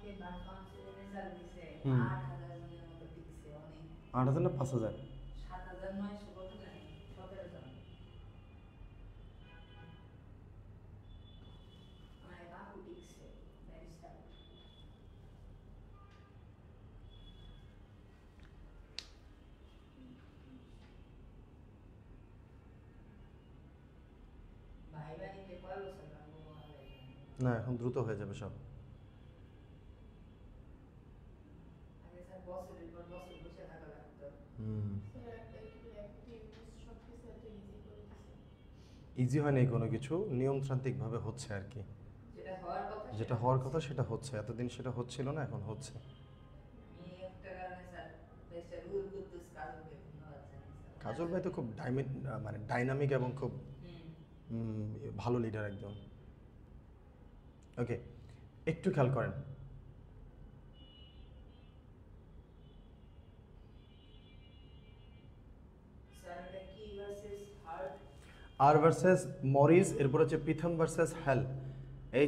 আমাকে বার কাউন্সিলে রেজাল্ট দিছে হুম। 8,000 জনের মতো দিছে অনেক 8,000 না 5,000? 7,900 কত জানি 17 জন আমার বাবু দিছে ব্যারিস্টার ভাই বাড়িতে কয় বছর লাগবো মহালয়া না এখন দ্রুত হয়ে যাবে সব। আগে স্যার বছরের পর বছর বসে থাকা লাগতো হুম। স্যার একটা সব কিছু এত ইজি করে দিছে। ইজি হয় নাই কোনো কিছু, নিয়মতান্ত্রিকভাবে হচ্ছে আর কি। যেটা হওয়ার কথা যেটা হওয়ার কথা সেটা হচ্ছে, এতদিন সেটা হচ্ছিল না, এখন হচ্ছে। আমি একটা কারণে স্যার বেস্ট রুল কুদ্দুস কাজলকে ধন্যবাদ জানাই স্যার কাজল ভাই তো খুব মানে ডাইনামিক এবং খুব ভালো লিডার একদম। ওকে, একটু খেয়াল করেন। স্যার এটা কি ভার্সেস হার্ট আর ভার্সেস মরিস, এরপর হচ্ছে পিথম ভার্সেস হেল,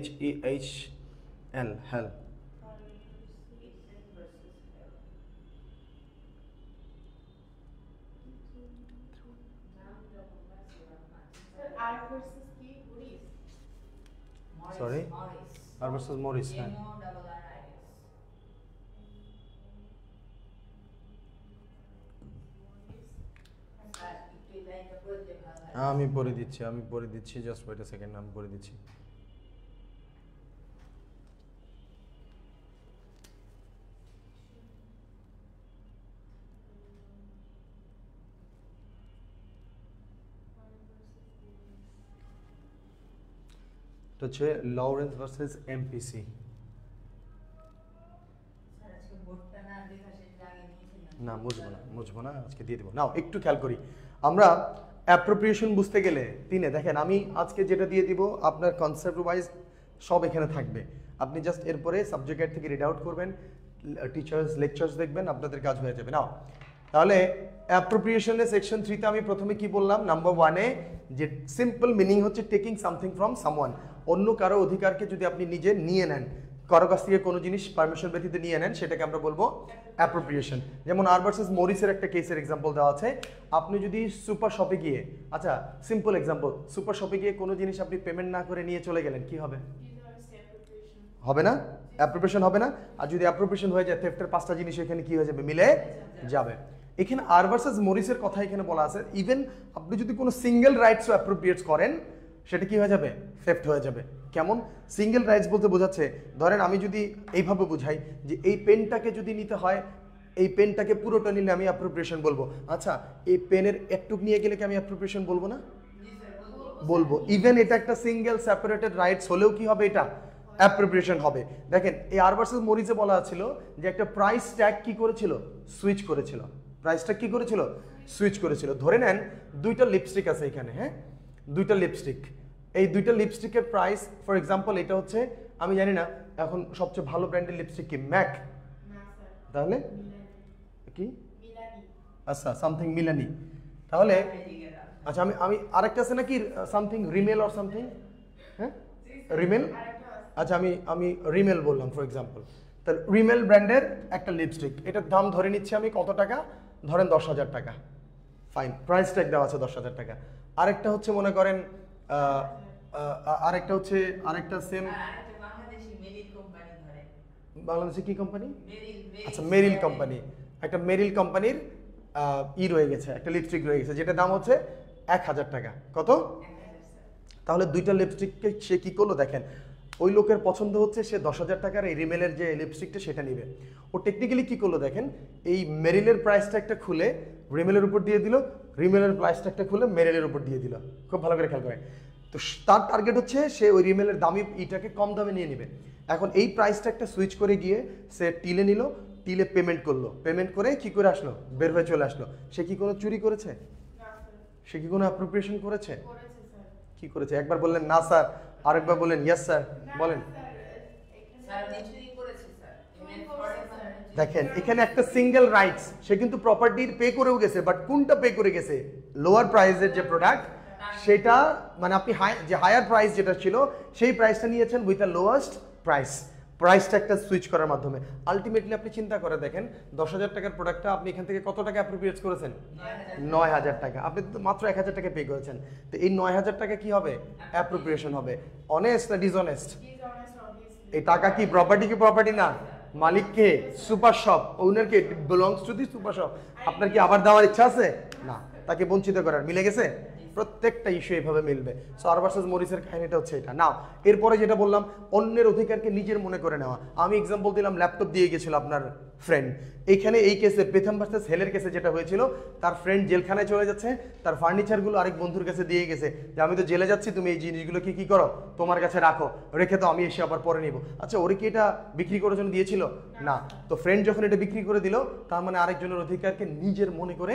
HEHL, হেল। ইটসেন ভার্সেস হেল নাম যখন পাচ্ছি স্যার আর ভার্সেস কি পুলিশ? Sorry? আর ভার্সেস মরিস, হ্যাঁ। আমি পড়ে দিচ্ছি, জাস্ট ওয়েট আ সেকেন্ড, আমি পড়ে দিচ্ছি। এটা হচ্ছে লরেন্স ভার্সেস MPC। না মুছবো না, আজকে দিয়ে দেবো। নাও একটু খেয়াল করি, আমরা অ্যাপ্রোপ্রিয়েশন বুঝতে গেলে তিনে দেখেন, আমি আজকে যেটা দিয়ে দিব আপনার কনসেপ্ট ওয়াইজ সব এখানে থাকবে। আপনি জাস্ট এরপরে সাবজেক্ট গাইড থেকে রিড আউট করবেন, টিচার্স লেকচার্স দেখবেন, আপনাদের কাজ হয়ে যাবে। নাও তাহলে অ্যাপ্রোপ্রিয়েশনের সেকশন 3তে আমি প্রথমে কি বললাম, নাম্বার 1-এ যে সিম্পল মিনিং হচ্ছে টেকিং সামথিং ফ্রম সামওয়ান, অন্য কারো অধিকারকে যদি আপনি নিজে নিয়ে নেন, কারো কাছ থেকে কোনো জিনিস পারমিশন ব্যতীত নিয়ে নেন, সেটাকে আমরা বলবো অ্যাপ্রোপ্রিয়েশন। যেমন আর ভার্সেস মরিসের একটা কেসের এক্সাম্পল দেওয়া আছে। আপনি যদি সুপার শপে গিয়ে, আচ্ছা সিম্পল এক্সাম্পল, সুপার শপে গিয়ে কোনো জিনিস আপনি পেমেন্ট না করে নিয়ে চলে গেলেন, কি হবে? হবে না? অ্যাপ্রোপ্রিয়েশন হবে না? আর যদি অ্যাপ্রোপ্রিয়েশন হয়ে যায়, থেফটের 5টা জিনিস এখানে কি হয়ে যাবে? মিলে যাবে। এখানে আর ভার্সেস মরিসের কথা এখানে বলা আছে, ইভেন আপনি যদি কোনো সিঙ্গেল রাইটস অ্যাপ্রোপ্রিয়েটস করেন, সেটা কি হয়ে যাবে? থেফট হয়ে যাবে। কেমন সিঙ্গেল রাইটস বলতে বোঝাচ্ছে, ধরেন আমি যদি এইভাবে বুঝাই যে এই পেনটাকে যদি নিতে হয়, এই পেনটাকে পুরোটা নিলে আমি অ্যাপ্রোপ্রিয়েশন বলবো। আচ্ছা এই পেনের একটুক নিয়ে গেলে কি আমি অ্যাপ্রোপ্রিয়েশন বলবো না? বলবো। ইভেন এটা একটা সিঙ্গেল সেপারেটেড রাইটস হলেও কি হবে? এটা অ্যাপ্রোপ্রিয়েশন হবে। দেখেন এই আর ভার্সেস মরিসে বলা ছিল যে একটা প্রাইস ট্যাগ কি করেছিল? সুইচ করেছিল। প্রাইস ট্যাগ কি করেছিল? সুইচ করেছিল। ধরে নেন দুইটা লিপস্টিক আছে এখানে, হ্যাঁ, দুইটা লিপস্টিক। এই দুইটা লিপস্টিকের প্রাইস, ফর এক্সাম্পল এটা হচ্ছে, আমি জানি না এখন সবচেয়ে ভালো ব্র্যান্ডের লিপস্টিক কি, ম্যাক, তাহলে কি, আচ্ছা সামথিং মিলানি, তাহলে আচ্ছা আমি আরেকটা আছে নাকি সামথিং রিমেল অর সামথিং, হ্যাঁ রিমেল, আচ্ছা আমি রিমেল বললাম ফর এক্সাম্পল। তাহলে রিমেল ব্র্যান্ডের একটা লিপস্টিক, এটার দাম ধরে নিচ্ছি আমি কত টাকা, ধরেন 10,000 টাকা, ফাইন, প্রাইস ট্যাগ দেওয়া আছে 10,000 টাকা। আরেকটা হচ্ছে মনে করেন আরেকটা হচ্ছে আরেকটা সেম, বাংলাদেশে কি কোম্পানি, আচ্ছা মেরিল কোম্পানি, একটা মেরিল কোম্পানির রয়ে গেছে, একটা লিপস্টিক রয়ে গেছে যেটা দাম হচ্ছে 1,000 টাকা। কত? তাহলে দুইটা লিপস্টিককে সে কি করলো দেখেন, ওই লোকের পছন্দ হচ্ছে সে 10,000 টাকার এই রিমেলের যে লিপস্টিকটা সেটা নিবে। ও টেকনিক্যালি কি করলো দেখেন, এই মেরিলের প্রাইসটা একটা খুলে রিমেলের উপর দিয়ে দিল, রিমেলের প্রাইসটা একটা খুলে মেরিলের উপর দিয়ে দিল। খুব ভালো করে খেয়াল করে, তো তার টার্গেট হচ্ছে সে ওই রিমেলের দামি ইটাকে কম দামে নিয়ে নেবে। এখন এই প্রাইসটা একটা সুইচ করে গিয়ে সে টিলে নিল, টিলে পেমেন্ট করলো, পেমেন্ট করে কি করে আসলো, বের হয়ে চলে আসলো। সে কি কোনো চুরি করেছে? সে কি কোনো অ্যাপ্রোপ্রিয়েশন করেছে? কি করেছে? একবার বললেন না স্যার, আরেকবার বললেন ইয়েস স্যার, বলেন। দেখেন এখানে একটা সিঙ্গেল রাইটস, সে কিন্তু প্রপার্টির পে করেও গেছে, বাট কোনটা পে করে গেছে? লোয়ার প্রাইসের যে প্রোডাক্ট সেটা, মানে আপনি যে হায়ার প্রাইস যেটা ছিল সেই প্রাইসটা নিয়েছেন with a lowest price. Price ট্যাগটা সুইচ করার মাধ্যমে। আলটিমেটলি আপনি চিন্তা করে দেখেন 10,000 টাকার প্রোডাক্টটা আপনি এখান থেকে কত টাকা অ্যাপ্রোপ্রিয়েট করেছেন? 9,000 টাকা। আপনি তো মাত্র 1,000 টাকা পে করেছেন, তো এই 9,000 টাকা কি হবে? অ্যাপ্রোপ্রিয়েশন হবে। অনেস্ট না ডিসঅনেস্ট? এই টাকা কি প্রপার্টি কি প্রপার্টি না? মালিককে, সুপার শপ ওনারকে, belongs to the super shop. আপনার কি আবার দেওয়ার ইচ্ছা আছে? না, তাকে বঞ্চিত করার। মিলে গেছে? প্রত্যেকটা ইস্যু এইভাবে মিলবে। সো আর ভার্সেস মরিসের কাহিনীটা হচ্ছে এটা। নাও এরপরে যেটা বললাম, অন্যের অধিকারকে নিজের মনে করে নেওয়া। আমি এক্সাম্পল দিলাম, ল্যাপটপ দিয়ে গেছিল আপনার ফ্রেন্ড। এইখানে এই কেসে প্রথম ভার্সেস হেলের কেসে যেটা হয়েছিল, তার ফ্রেন্ড জেলখানায় চলে যাচ্ছে, তার ফার্নিচারগুলো আরেক বন্ধুর কাছে দিয়ে গেছে যে আমি তো জেলে যাচ্ছি, তুমি এই জিনিসগুলোকে কি করো, তোমার কাছে রাখো, রেখে তো আমি এসে আবার পরে নিব। আচ্ছা, ওরে কি এটা বিক্রি করার জন্য দিয়েছিল? না। তো ফ্রেন্ড যখন এটা বিক্রি করে দিল, তার মানে আরেকজনের অধিকারকে নিজের মনে করে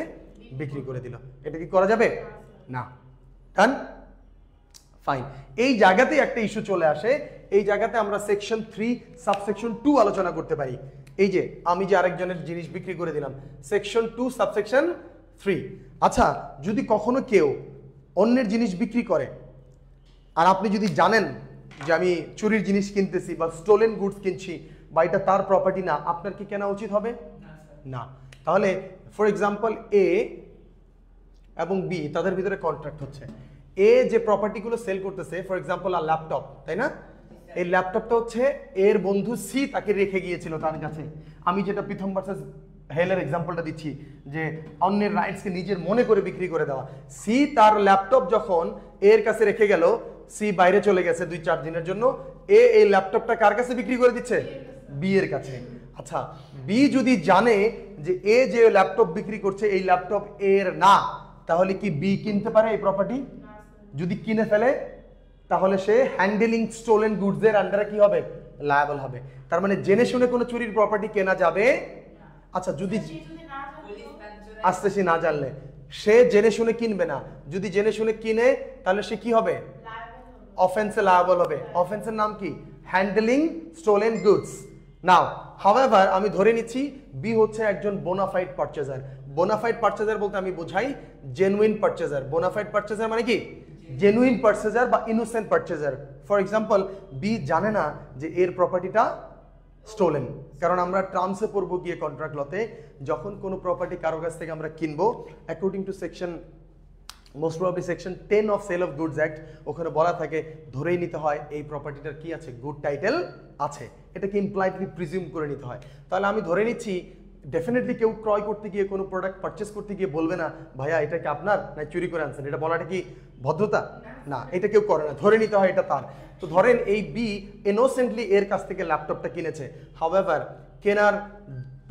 বিক্রি করে দিল। এটা কি করা যাবে? না। ডান, ফাইন। এই জায়গাতেই একটা ইস্যু চলে আসে। এই জায়গাতে আমরা সেকশন 3 সাবসেকশন 2 আলোচনা করতে পারি। এই যে আমি যে আরেকজনের জিনিস বিক্রি করে দিলাম, সেকশন 2 সাবসেকশন 3। আচ্ছা, যদি কখনো কেউ অন্যের জিনিস বিক্রি করে আর আপনি যদি জানেন যে আমি চুরির জিনিস কিনতেছি বা স্টোলেন গুডস কিনছি বা এটা তার প্রপার্টি না, আপনার কি কেনা উচিত হবে? না। তাহলে ফর এক্সাম্পল এ এবং বি, তাদের ভিতরে কন্ট্রাক্ট হচ্ছে। এ যে প্রপার্টিগুলো সেল করতেছে, ফর এক্সাম্পল আর ল্যাপটপ, তাই না? এই ল্যাপটপটা হচ্ছে এর বন্ধু সি তাকে রেখে গিয়েছিল তার কাছে। আমি যেটা প্রথম ভার্সেস হেলের এক্সাম্পলটা দিচ্ছি, যে অন্যের রাইটসকে নিজের মনে করে বিক্রি করে দেওয়া। সি তার ল্যাপটপ যখন এর কাছে রেখে গেল, সি বাইরে চলে গেছে 2-4 দিনের জন্য, এ এই ল্যাপটপটা কার কাছে বিক্রি করে দিচ্ছে? বি এর কাছে। আচ্ছা, বি যদি জানে যে এ যে ল্যাপটপ বিক্রি করছে এই ল্যাপটপ এর না, তাহলে কি বি কিনতে পারে এই প্রপার্টি? যদি কিনে ফেলে তাহলে সে হ্যান্ডেলিং স্টোলেন গুডস এর আন্ডারে কি হবে? লায়াবল হবে। তার মানে জেনে শুনে কোনো চুরির প্রপার্টি কেনা যাবে। আচ্ছা, যদি আস্তে সে না জানলে, সে জেনে শুনে কিনবে না। যদি জেনে শুনে কিনে, তাহলে সে কি হবে? অফেন্সে লায়াবল হবে। অফেন্সের নাম কি? Handling stolen goods. Now however আমি ধরে নিচ্ছি বি হচ্ছে একজন বোনাফাইড পারচেজার। বোনাফাইড পারচেজার বলতে আমি বোঝাই জেনুইন পারচেজার। বোনাফাইড পারচেজার মানে কি? জেনুইন পারচেজার বা innocent purchaser. For example, B জানে না যে এর প্রপার্টিটা স্টোলেন, কারণ আমরা টার্মসে পড়বো গিয়ে কন্ট্রাক্ট লতে, যখন কোনো প্রপার্টি কারো কাছ থেকে আমরা কিনবো, according to section most probably section 10 of sale of goods act, ওখানে বলা থাকে ধরেই নিতে হয় এই প্রপার্টিটার কি আছে? গুড টাইটেল আছে। এটাকে ইমপ্লাইডলি প্রিজিউম করে নিতে হয়। তাহলে আমি ধরে নিচ্ছি ডেফিনেটলি কেউ ক্রয় করতে গিয়ে, কোনো প্রোডাক্ট পারচেস করতে গিয়ে বলবে না ভাইয়া এটা কি আপনার, না চুরি করে আনছেন। এটা বলাটা কি ভদ্রতা? না, এটা কেউ করে না। ধরে নিতে হয় এটা তার। তো ধরেন এই বি ইনোসেন্টলি এর কাছ থেকে ল্যাপটপটা কিনেছে। হাউএভার কেনার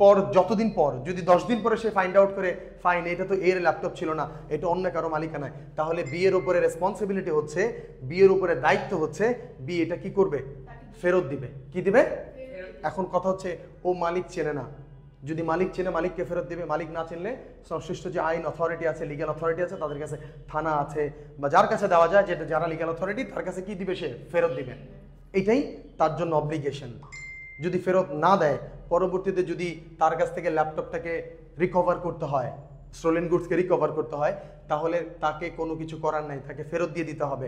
পর যতদিন পর, যদি 10 দিন পরে সে ফাইন্ড আউট করে ফাইন এটা তো এর ল্যাপটপ ছিল না, এটা অন্য কারো মালিকানায়, তাহলে বি এর উপরে রেসপন্সিবিলিটি হচ্ছে, বি এর উপরে দায়িত্ব হচ্ছে, বি এটা কি করবে? ফেরত দিবে। কি দিবে? এখন কথা হচ্ছে ও মালিক চেনে না। যদি মালিক চেনে, মালিককে ফেরত দিবে। মালিক না চিনলে সংশ্লিষ্ট যে আইন অথরিটি আছে, লিগ্যাল অথরিটি আছে, তাদের কাছে থানা আছে বা যার কাছে দেওয়া যায়, যেটা যারা লিগ্যাল অথরিটি, তার কাছে কি দিবে? সে ফেরত দিবে। এটাই তার জন্য অব্লিগেশন। যদি ফেরত না দেয়, পরবর্তীতে যদি তার কাছ থেকে ল্যাপটপটাকে রিকভার করতে হয়, স্টোলেন গুডসকে রিকভার করতে হয়, তাহলে তাকে কোনো কিছু করার নাই, তাকে ফেরত দিয়ে দিতে হবে।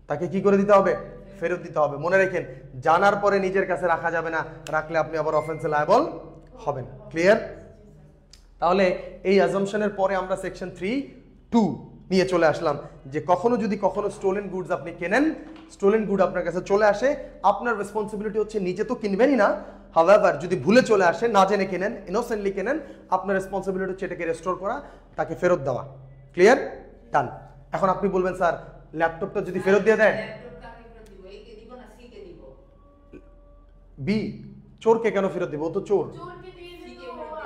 তাকে কি করে দিতে হবে? ফেরত দিতে হবে। মনে রাখেন, জানার পরে নিজের কাছে রাখা যাবে না, রাখলে আপনি আবার অফেন্সে লায়াবল হবেন। ক্লিয়ার? তাহলে এই অ্যাজাম্পশনের পরে আমরা সেকশন 3(2) নিয়ে চলে আসলাম, যে কখনো যদি কখনো স্টোলেন গুডস আপনি কেনেন, স্টোলেন গুড আপনার কাছে চলে আসে, আপনার রেসপন্সিবিলিটি হচ্ছে নিজে তো কিনবেনই না, হাউএভার যদি ভুলে চলে আসে, না জেনে কেনেন, ইনোসেন্টলি কেনেন, আপনার রেসপন্সিবিলিটি হচ্ছে এটাকে রেস্টোর করা, তাকে ফেরত দেওয়া। ক্লিয়ার? ডান। এখন আপনি বলবেন স্যার ল্যাপটপটা যদি ফেরত দিয়ে দেয়, বি চোরকে কেন ফেরত দিব? ও তো চোর।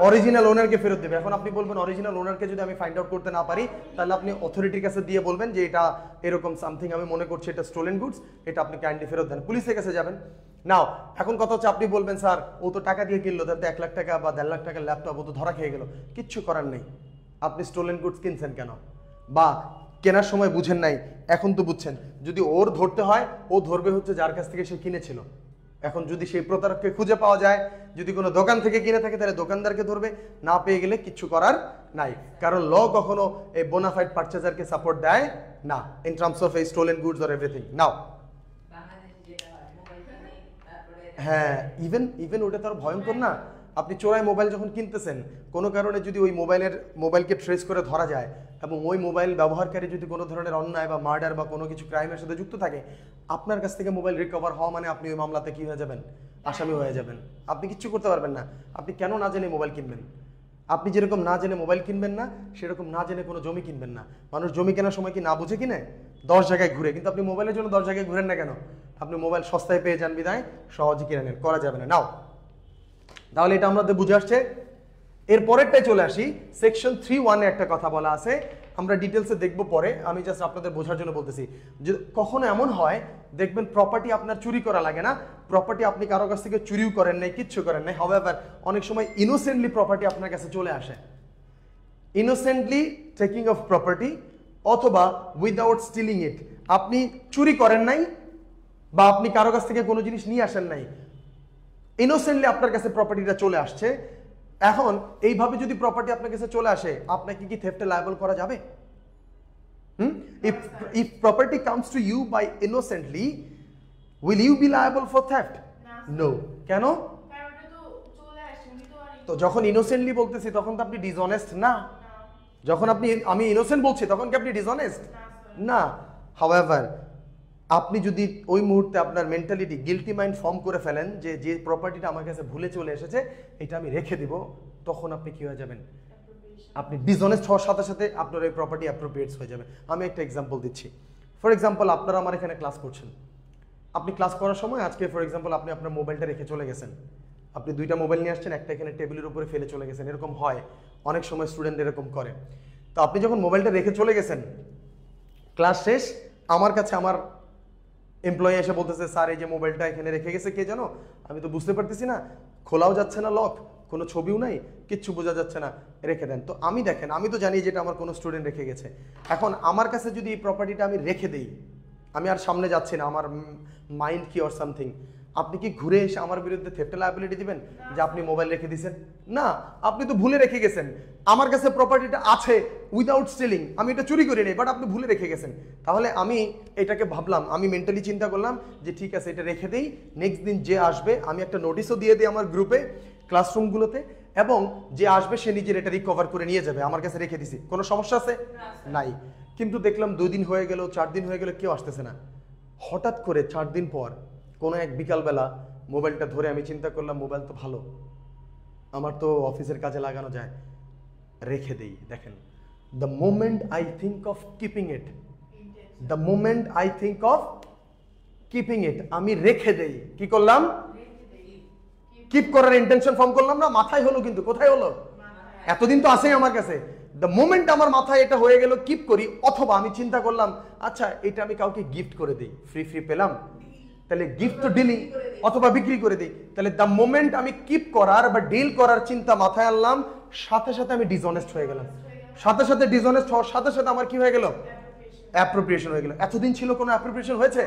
অরিজিনাল ওনারকে ফেরত দেবে। এখন আপনি বলবেন অরিজিনাল ওনারকে যদি আমি ফাইন্ড আউট করতে না পারি, তাহলে আপনি অথরিটির কাছে দিয়ে বলবেন যে এটা এরকম সামথিং আমি মনে করছি এটা স্টোলেন গুডস, এটা আপনি কাইন্ডলি ফেরত দেন। পুলিশের কাছে যাবেন। নাও এখন কথা হচ্ছে আপনি বলবেন স্যার ও তো টাকা দিয়ে কিনলো, তাতে 1 লাখ টাকা বা 1.5 লাখ টাকার ল্যাপটপ, ও তো ধরা খেয়ে গেল। কিচ্ছু করার নেই। আপনি স্টোলেন গুডস কিনছেন কেন, বা কেনার সময় বুঝেন নাই, এখন তো বুঝছেন। যদি ওর ধরতে হয়, ও ধরবে হচ্ছে যার কাছ থেকে সে কিনেছিল। এখন যদি সেই প্রতারককে খুঁজে পাওয়া যায়, যদি কোনো দোকান থেকে কিনে থাকে, তাহলে দোকানদারকে ধরবে, না পেয়ে গেলে কিচ্ছু করার নাই। কারণ ল কখনো এই বোনাফাইড পারচেজারকে সাপোর্ট দেয় না ইন টার্মস অফ এই স্টোলেন গুডস অর এভরিথিং। নাও হ্যাঁ, ইভেন ওটা তো আর ভয়ঙ্কর না। আপনি চোরাই মোবাইল যখন কিনতেছেন, কোনো কারণে যদি ওই মোবাইলকে ট্রেস করে ধরা যায় এবং ওই মোবাইল ব্যবহারকারী যদি কোনো ধরনের অন্যায় বা মার্ডার বা কোনো কিছু ক্রাইমের সাথে যুক্ত থাকে, আপনার কাছ থেকে মোবাইল রিকভার হওয়া মানে আপনি ওই মামলাতে কি হয়ে যাবেন? আসামি হয়ে যাবেন। আপনি কিচ্ছু করতে পারবেন না। আপনি কেন না জেনে মোবাইল কিনবেন? আপনি যেরকম না জেনে মোবাইল কিনবেন না, সেরকম না জেনে কোনো জমি কিনবেন না। মানুষ জমি কেনার সময় কি না বুঝে কিনে? 10 জায়গায় ঘুরে। কিন্তু আপনি মোবাইলের জন্য 10 জায়গায় ঘুরেন না কেন? আপনি মোবাইল সস্তায় পেয়ে যান বিদায় সহজে কিনে নেন, করা যাবে না। নাও, তাহলে এটা আমাদের বুঝে আসছে। এর পরেরটাই চলে আসি। সেকশন 3(1) একটা কথা বলা আছে, আমরা ডিটেলসে দেখবো পরে, আমি জাস্ট আপনাদের বোঝার জন্য বলতেছি। যে কখনো এমন হয় দেখবেন প্রপার্টি আপনার চুরি করা লাগে না, প্রপার্টি আপনি কারো কাছ থেকে চুরিও করেন নাই, কিচ্ছু করেন নাই, হাউএভার অনেক সময় ইনোসেন্টলি প্রপার্টি আপনার কাছে চলে আসে। ইনোসেন্টলি টেকিং অফ প্রপার্টি অথবা উইদাউট স্টিলিং ইট, আপনি চুরি করেন নাই বা আপনি কারো কাছ থেকে কোনো জিনিস নিয়ে আসেন নাই, ইনোসেন্টলি আপনার কাছে প্রপার্টিটা চলে আসছে। এখন এইভাবে যদি প্রপার্টি আপনার কাছে চলে আসে, আপনাকে কি থেফটে লায়াবল করা যাবে? If property comes to you by innocently, will you be liable for theft? No. কেন? তো যখন ইনোসেন্টলি বলতেছি তখন তো আপনি ডিসঅনেস্ট না। যখন আমি ইনোসেন্ট বলছি তখন কি আপনি ডিসঅনেস্ট না। হাউএভার আপনি যদি ওই মুহূর্তে আপনার মেন্টালিটি গিলটি মাইন্ড ফর্ম করে ফেলেন যে প্রপার্টিটা আমার কাছে ভুলে চলে এসেছে, এটা আমি রেখে দিব, তখন আপনি কি হয়ে যাবেন? আপনি ডিসঅনেস্ট হওয়ার সাথে সাথে আপনার এই প্রপার্টি অ্যাপ্রোপ্রিয়েটস হয়ে যাবে। আমি একটা এক্সাম্পল দিচ্ছি। ফর এক্সাম্পল, আপনারা আমার এখানে ক্লাস করছেন, আপনি ক্লাস করার সময় আজকে ফর এক্সাম্পল আপনি আপনার মোবাইলটা রেখে চলে গেছেন, আপনি 2টা মোবাইল নিয়ে আসছেন, একটা এখানে টেবিলের উপরে ফেলে চলে গেছেন। এরকম হয়, অনেক সময় স্টুডেন্ট এরকম করে। তো আপনি যখন মোবাইলটা রেখে চলে গেছেন, ক্লাস শেষ, আমার কাছে আমার এমপ্লয়ি এসে বলতেছে, স্যার এই যে মোবাইলটা এখানে রেখে গেছে কে জানো, আমি তো বুঝতে পারতেছি না, খোলাও যাচ্ছে না লক, কোনো ছবিও নাই, কিচ্ছু বোঝা যাচ্ছে না, রেখে দেন। তো আমি দেখেন, আমি তো জানি যেটা আমার কোনো স্টুডেন্ট রেখে গেছে। এখন আমার কাছে যদি এই প্রপার্টিটা আমি রেখে দেই, আমি আর সামনে যাচ্ছি না, আমার মাইন্ড কি অর সামথিং, আপনি কি ঘুরে এসে আমার বিরুদ্ধে থেফট লায়াবিলিটি দিবেন যে আপনি মোবাইল রেখে দিয়েছেন? না, আপনি তো ভুলে রেখে গেছেন। আমার কাছে প্রপার্টিটা আছে উইদাউট স্টিলিং, আমি এটা চুরি করি নাই, বাট আপনি ভুলে রেখে গেছেন। তাহলে আমি এটাকে ভাবলাম, আমি মেন্টালি চিন্তা করলাম যে ঠিক আছে এটা রেখে দেই, নেক্সট দিন যে আসবে আমি একটা নোটিশও দিয়ে দিই আমার গ্রুপে, ক্লাসরুমগুলোতে, এবং যে আসবে সে নিজের এটা রিকভার করে নিয়ে যাবে, আমার কাছে রেখে দিছি, কোনো সমস্যা আছে? নাই। কিন্তু দেখলাম 2 দিন হয়ে গেল, 4 দিন হয়ে গেল, কেউ আসতেছে না। হঠাৎ করে 4 দিন পর কোনো এক বিকালবেলা মোবাইলটা ধরে আমি চিন্তা করলাম মোবাইল তো ভালো, আমার তো অফিসের কাজে লাগানো যায়, রেখে দেই। দেখেন, the moment I think of keeping it, the moment I think of keeping it, আমি রেখে দেই। কি করলাম? কিপ করার ইন্টেনশন ফর্ম করলাম না, মাথায় হলো, কিন্তু কোথায় হলো? এতদিন তো আসেই আমার কাছে। দ্য মোমেন্ট আমার মাথায় এটা হয়ে গেল কিপ করি, অথবা আমি চিন্তা করলাম আচ্ছা এটা আমি কাউকে গিফট করে দিই, ফ্রি পেলাম, তাহলে গিফট তো ডিলিং, অথবা বিক্রি করে দিই। তাহলে দ্য মোমেন্ট আমি কিপ করার বা ডিল করার চিন্তা মাথায় আনলাম, সাথে সাথে আমি ডিসঅনেস্ট হয়ে গেলাম। সাথে সাথে ডিসঅনেস্ট হওয়ার সাথে সাথে আমার কি হয়ে গেল? অ্যাপ্রোপ্রিয়েশন হয়ে গেল। এতদিন ছিল কোনো অ্যাপ্রোপ্রিয়েশন হয়েছে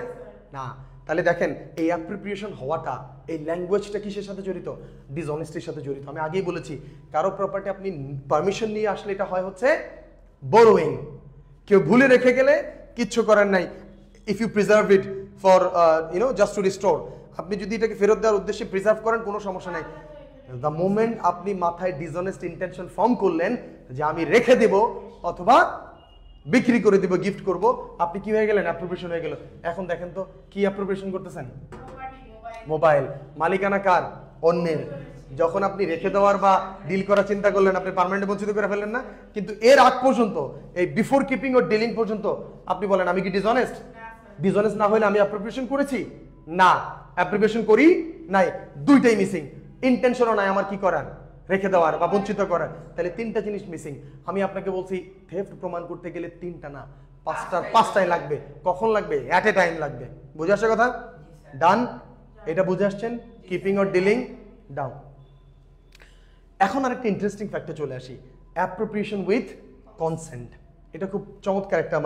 না। তাহলে দেখেন এই অ্যাপ্রোপ্রিয়েশন হওয়াটা, এই ল্যাঙ্গুয়েজটা কিসের সাথে জড়িত? ডিসঅনেস্টির সাথে জড়িত। আমি আগেই বলেছি, কারো প্রপার্টি আপনি পারমিশন নিয়ে আসলে এটা হয় হচ্ছে বোরোইং। কেউ ভুলে রেখে গেলে কিচ্ছু করার নাই, if you preserve it for just to restore, আপনি যদি এটাকে ফেরত দেওয়ার উদ্দেশ্যে প্রিজার্ভ করেন কোনো সমস্যা নাই। দ্য মোমেন্ট আপনি মাথায় ডিসঅনেস্ট ইন্টেনশন ফর্ম করলেন যে আমি রেখে দেব অথবা বিক্রি করে দিব, গিফট করব, আপনি কি হয়ে গেলেন? অ্যাপ্রোপ্রিয়েশন হয়ে গেল। এখন দেখেন তো কি অ্যাপ্রোপ্রিয়েশন করতেছেন? মোবাইল মালিকানা কার? অন্যের। যখন আপনি রেখে দেওয়ার বা ডিল করার চিন্তা করলেন, আপনি পার্মানেন্ট বঞ্চিত করে ফেললেন না? কিন্তু এর আগ পর্যন্ত, এই বিফোর কিপিং ও ডিলিং পর্যন্ত আপনি বলেন আমি কি ডিসঅনেস্ট? ডিসঅনেস্ট না হলে আমি অ্যাপ্রোপ্রিয়েশন করেছি? না, অ্যাপ্রোপ্রিয়েশন করি নাই, দুইটাই মিসিং। ইন্টেনশনও নাই আমার কি করার, রেখে দেওয়ার বা বঞ্চিত করার। তাহলে 3টা জিনিস মিসিং। আমি আপনাকে বলছি থেফট প্রমাণ করতে গেলে 3টা না 5টাই লাগবে। কখন লাগবে? অ্যাট এ টাইম লাগবে। বুঝে আসছে কথা? ডান? এটা বুঝে আসছেন? Keeping or dealing down. এখন আরেকটা ইন্টারেস্টিং ফ্যাক্টে চলে আসি, অ্যাপ্রোপ্রিয়েশন উইথ কনসেন্ট। এটা খুব চমৎকার একটা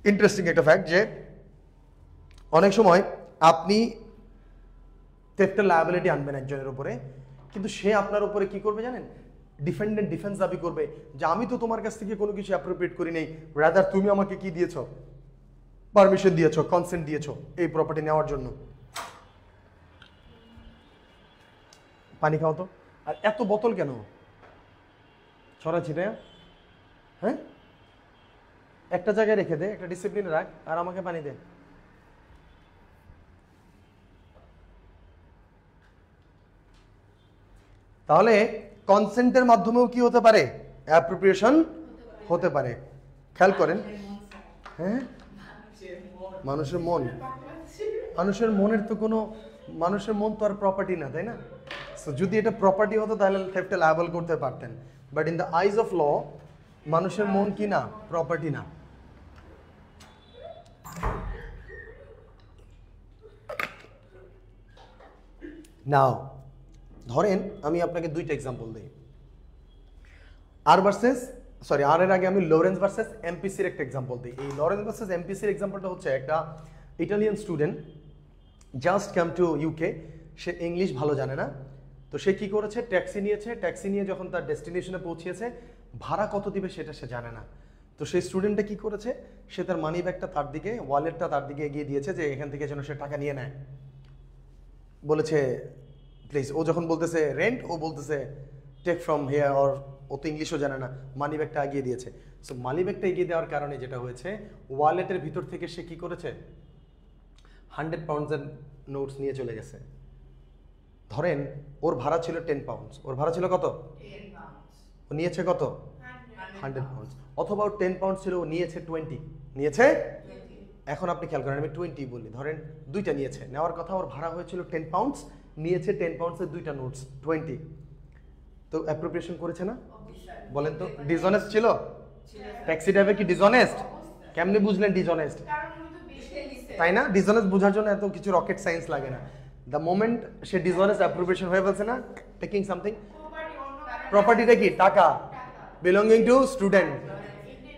ইন্টারেস্টিং একটা ফ্যাক্ট, যে অনেক সময় আপনি থেফটের লায়াবিলিটি আনবেন একজনের উপরে, কিন্তু সে আপনার উপরে কি করবে জানেন? ডিফেন্স দাবি করবে যে আমি তো তোমার কাছ থেকে কোনো কিছু অ্যাপ্রোপ্রিয়েট করি নাই, রাদার তুমি আমাকে কি দিয়েছো? পারমিশন দিয়েছো, কনসেন্ট দিয়েছো এই প্রপার্টি নেওয়ার জন্য। পানি খাও তো। আর এত বোতল কেন ছড়াছিটা? হ্যাঁ, একটা জায়গায় রেখে দে, একটা ডিসিপ্লিনে রাখ, আর আমাকে পানি দে। তাহলে কনসেন্টের মাধ্যমেও কি হতে পারে? অ্যাপ্রোপ্রিয়েশন হতে পারে। খেয়াল করেন। হ্যাঁ, মানুষের মন, মানুষের মনের তো কোনো, মানুষের মন তো আর প্রপার্টি না, তাই না? সো যদি এটা প্রপার্টি হতো তাহলে থেফটে লায়াবল করতে পারতেন, but in the eyes of law মানুষের মন কি না? প্রপার্টি না। নাও ধরেন আমি আপনাকে দুইটা এক্সাম্পল দিই। আর ভার্সেস সরি আর এর আগে আমি লরেন্স ভার্সেস এমপিসির একটা এক্সাম্পল দিই। এই লরেন্স ভার্সেস এমপিসির এক্সাম্পলটা হচ্ছে একটা Italian student just come to UK. সে ইংলিশ ভালো জানে না, তো সে কি করেছে? ট্যাক্সি নিয়েছে। ট্যাক্সি নিয়ে যখন তার ডেস্টিনেশনে পৌঁছিয়েছে, ভাড়া কত দিবে সেটা সে জানে না। তো সেই স্টুডেন্টটা কি করেছে? সে তার মানি ব্যাগটা তার দিকে, ওয়ালেটটা তার দিকে এগিয়ে দিয়েছে যে এখান থেকে যেন সে টাকা নিয়ে নেয়। বলেছে প্লিজ। ও যখন বলতেছে রেন্ট, ও বলতেছে টেক ফ্রম হেয়ার, অর ও তো ইংলিশও জানে না, মানি ব্যাগটা এগিয়ে দিয়েছে। সো মানি ব্যাগটা এগিয়ে দেওয়ার কারণে যেটা হয়েছে, ওয়ালেটের ভিতর থেকে সে কি করেছে? 100 পাউন্ডসের নোটস নিয়ে চলে গেছে। ধরেন ওর ভাড়া ছিল 10 পাউন্ডস। ওর ভাড়া ছিল কত? 10 pounds। ও নিয়েছে কত? 100 পাউন্ডস। অথবা ওর 10 পাউন্ড ছিল, ও নিয়েছে 20। নিয়েছে? 20। এখন আপনি খেয়াল করেন, আমি 20 বলি, ধরেন দুইটা নিয়েছে। নেওয়ার কথা ওর ভাড়া হয়েছিল 10 পাউন্ডস, নিয়েছে 10 পাউন্ডসের দুইটা নোটস 20। তো অ্যাপ্রোপ্রিয়েশন করেছে না? বলেন তো, ডিসঅনেস্ট ছিল? ট্যাক্সি ড্রাইভার কি ডিসঅনেস্ট? কেমনে বুঝলেন ডিসঅনেস্ট? কারণ উনি তো বেশি নিছে। তাই না? ডিসঅনেস্ট বোঝার জন্য এত কিছু রকেট সায়েন্স লাগে না। The moment say dishonest, appropriation হয়ে ফেলছে না? Taking something. প্রপার্টিটা কি? টাকা, বিলঙ্গিং টু স্টুডেন্ট,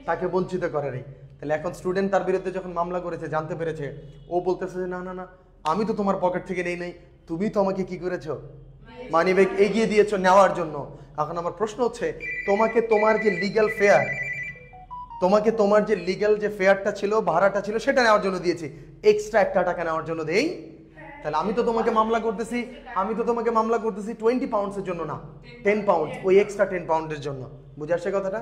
তাকে বঞ্চিত করে নেই। তাহলে এখন স্টুডেন্ট তার বিরুদ্ধে যখন মামলা করেছে, জানতে পেরেছে, ও বলতেছে যে না না না, আমি তো তোমার পকেট থেকে নেই নাই, তুমি তো আমাকে কি করেছো? মানি ব্যাগ এগিয়ে দিয়েছো নেওয়ার জন্য। এখন আমার প্রশ্ন হচ্ছে, তোমাকে তোমার যে লিগ্যাল ফেয়ার, তোমাকে তোমার যে লিগ্যাল যে ফেয়ারটা ছিল, ভাড়াটা ছিল, সেটা নেওয়ার জন্য দিয়েছি, এক্সট্রা একটা টাকা নেওয়ার জন্য দেই? তাহলে আমি তো তোমাকে মামলা করতেছি, 20 পাউন্ডসের জন্য না, 10 পাউন্ড, ওই এক্সট্রা 10 পাউন্ডের জন্য। বুঝে আসছে কথাটা?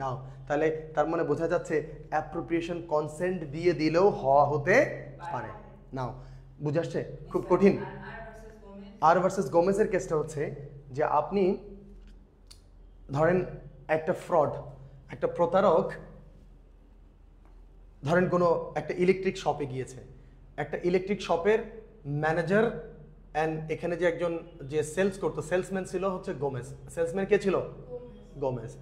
নাও তাহলে তার মানে বোঝা যাচ্ছে অ্যাপ্রোপ্রিয়েশন কনসেন্ট দিয়ে দিলেও হওয়া হতে পারে। নাও বুঝে আসছে? খুব কঠিন। আর ভার্সেস গোমেজের কেসটা হচ্ছে যে আপনি ধরেন একটা ফ্রড, একটা প্রতারক ধরেন কোনো একটা ইলেকট্রিক শপে গিয়েছে। একটা ইলেকট্রিক শপের ম্যানেজার অ্যান্ড এখানে যে একজন যে সেলস করতো, সেলসম্যান ছিল হচ্ছে গোমেজ। সেলসম্যান কে ছিল? গোমেজ।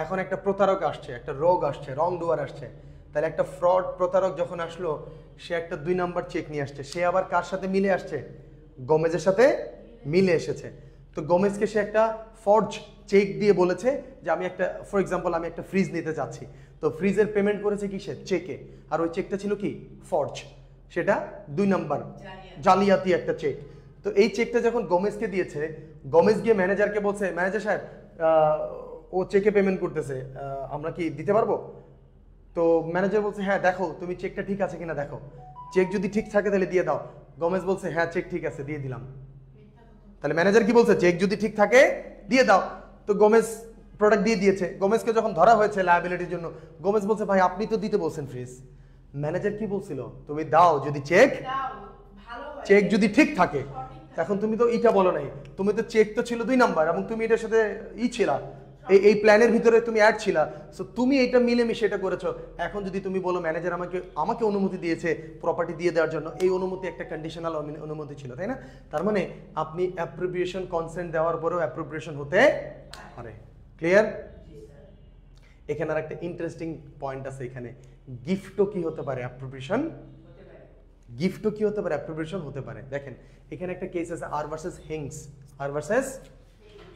এখন একটা প্রতারক আসছে, একটা রোগ আসছে, রং ডুয়ার আসছে। তাহলে একটা ফ্রড প্রতারক যখন আসলো, সে একটা 2 নাম্বার চেক নিয়ে আসছে। সে আবার কার সাথে মিলে আসছে? গোমেজের সাথে মিলে এসেছে। তো গোমেজকে সে একটা ফর্জ চেক দিয়ে বলেছে যে আমি একটা, ফর এক্সাম্পল আমি একটা ফ্রিজ নিতে চাচ্ছি। তো ফ্রিজের পেমেন্ট করেছে কিসে? চেকে। আর ওই চেকটা ছিল কি? ফর্জ। সেটা 2 নাম্বার জালিয়াতি একটা চেক। তো এই চেকটা যখন গোমেজকে দিয়েছে, গোমেজ গিয়ে ম্যানেজারকে বলছে, ম্যানেজার সাহেব ও চেকে পেমেন্ট করতেছে, আমরা কি দিতে পারবো? তো ম্যানেজার বলছে হ্যাঁ দেখো তুমি চেকটা ঠিক আছে কিনা দেখো, চেক যদি ঠিক থাকে তাহলে দিয়ে দাও। গোমেজ বলছে হ্যাঁ চেক ঠিক আছে, দিয়ে দিলাম। তাহলে ম্যানেজার কি বলছে? চেক যদি ঠিক থাকে দিয়ে দাও। তো গোমেজ প্রোডাক্ট দিয়ে দিয়েছে। গোমেজকে যখন ধরা হয়েছে লায়াবিলিটির জন্য, গোমেজ বলছে ভাই আপনি তো দিতে বলছেন ফ্রিজ। ম্যানেজার কি বলছিল? তুমি দাও যদি চেক, চেক যদি ঠিক থাকে। এখন তুমি তো এইটা বলো নাই, তুমি তো চেক তো ছিল 2 নাম্বার এবং তুমি এটার সাথে ছিলা, এই প্ল্যানের ভিতরে তুমি অ্যাড ছিলা। সো তুমি এটা মিলেমিশে এটা করেছো। এখন যদি তুমি বলো ম্যানেজার আমাকে অনুমতি দিয়েছে প্রপার্টি দিয়ে দেওয়ার জন্য, এই অনুমতি একটা কন্ডিশনাল অনুমতি ছিল, তাই না? তার মানে আপনি অ্যাপ্রোপ্রিয়েশন কনসেন্ট দেওয়ার পরেও অ্যাপ্রোপ্রিয়েশন হতে পারে। ক্লিয়ার? এখানে আর একটা ইন্টারেস্টিং পয়েন্ট আছে। এখানে গিফটও কি হতে পারে? অ্যাপ্রোপ্রিয়েশন গিফটও কি হতে পারে? অ্যাপ্রোপ্রিয়েশন হতে পারে। দেখেন এখানে একটা কেস আছে আর ভার্সেস হিংস। আর ভার্সেস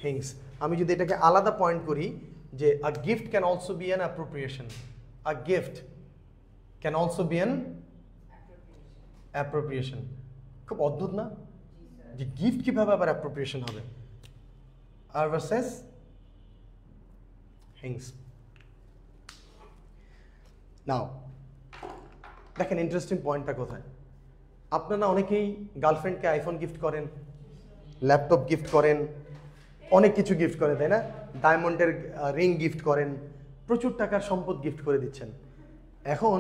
হিংস। আমি যদি এটাকে আলাদা পয়েন্ট করি যে আ gift can also be an appropriation. A gift can also be an appropriation. খুব অদ্ভুত না যে গিফট কিভাবে আবার অ্যাপ্রোপ্রিয়েশন হবে? আর ভার্সেস হিংস। নাও দেখেন ইন্টারেস্টিং পয়েন্টটা কোথায়। আপনারা অনেকেই গার্লফ্রেন্ডকে আইফোন গিফট করেন, ল্যাপটপ গিফট করেন, অনেক কিছু গিফট করে, তাই না? ডায়মন্ডের রিং গিফট করেন, প্রচুর টাকার সম্পদ গিফট করে দিচ্ছেন। এখন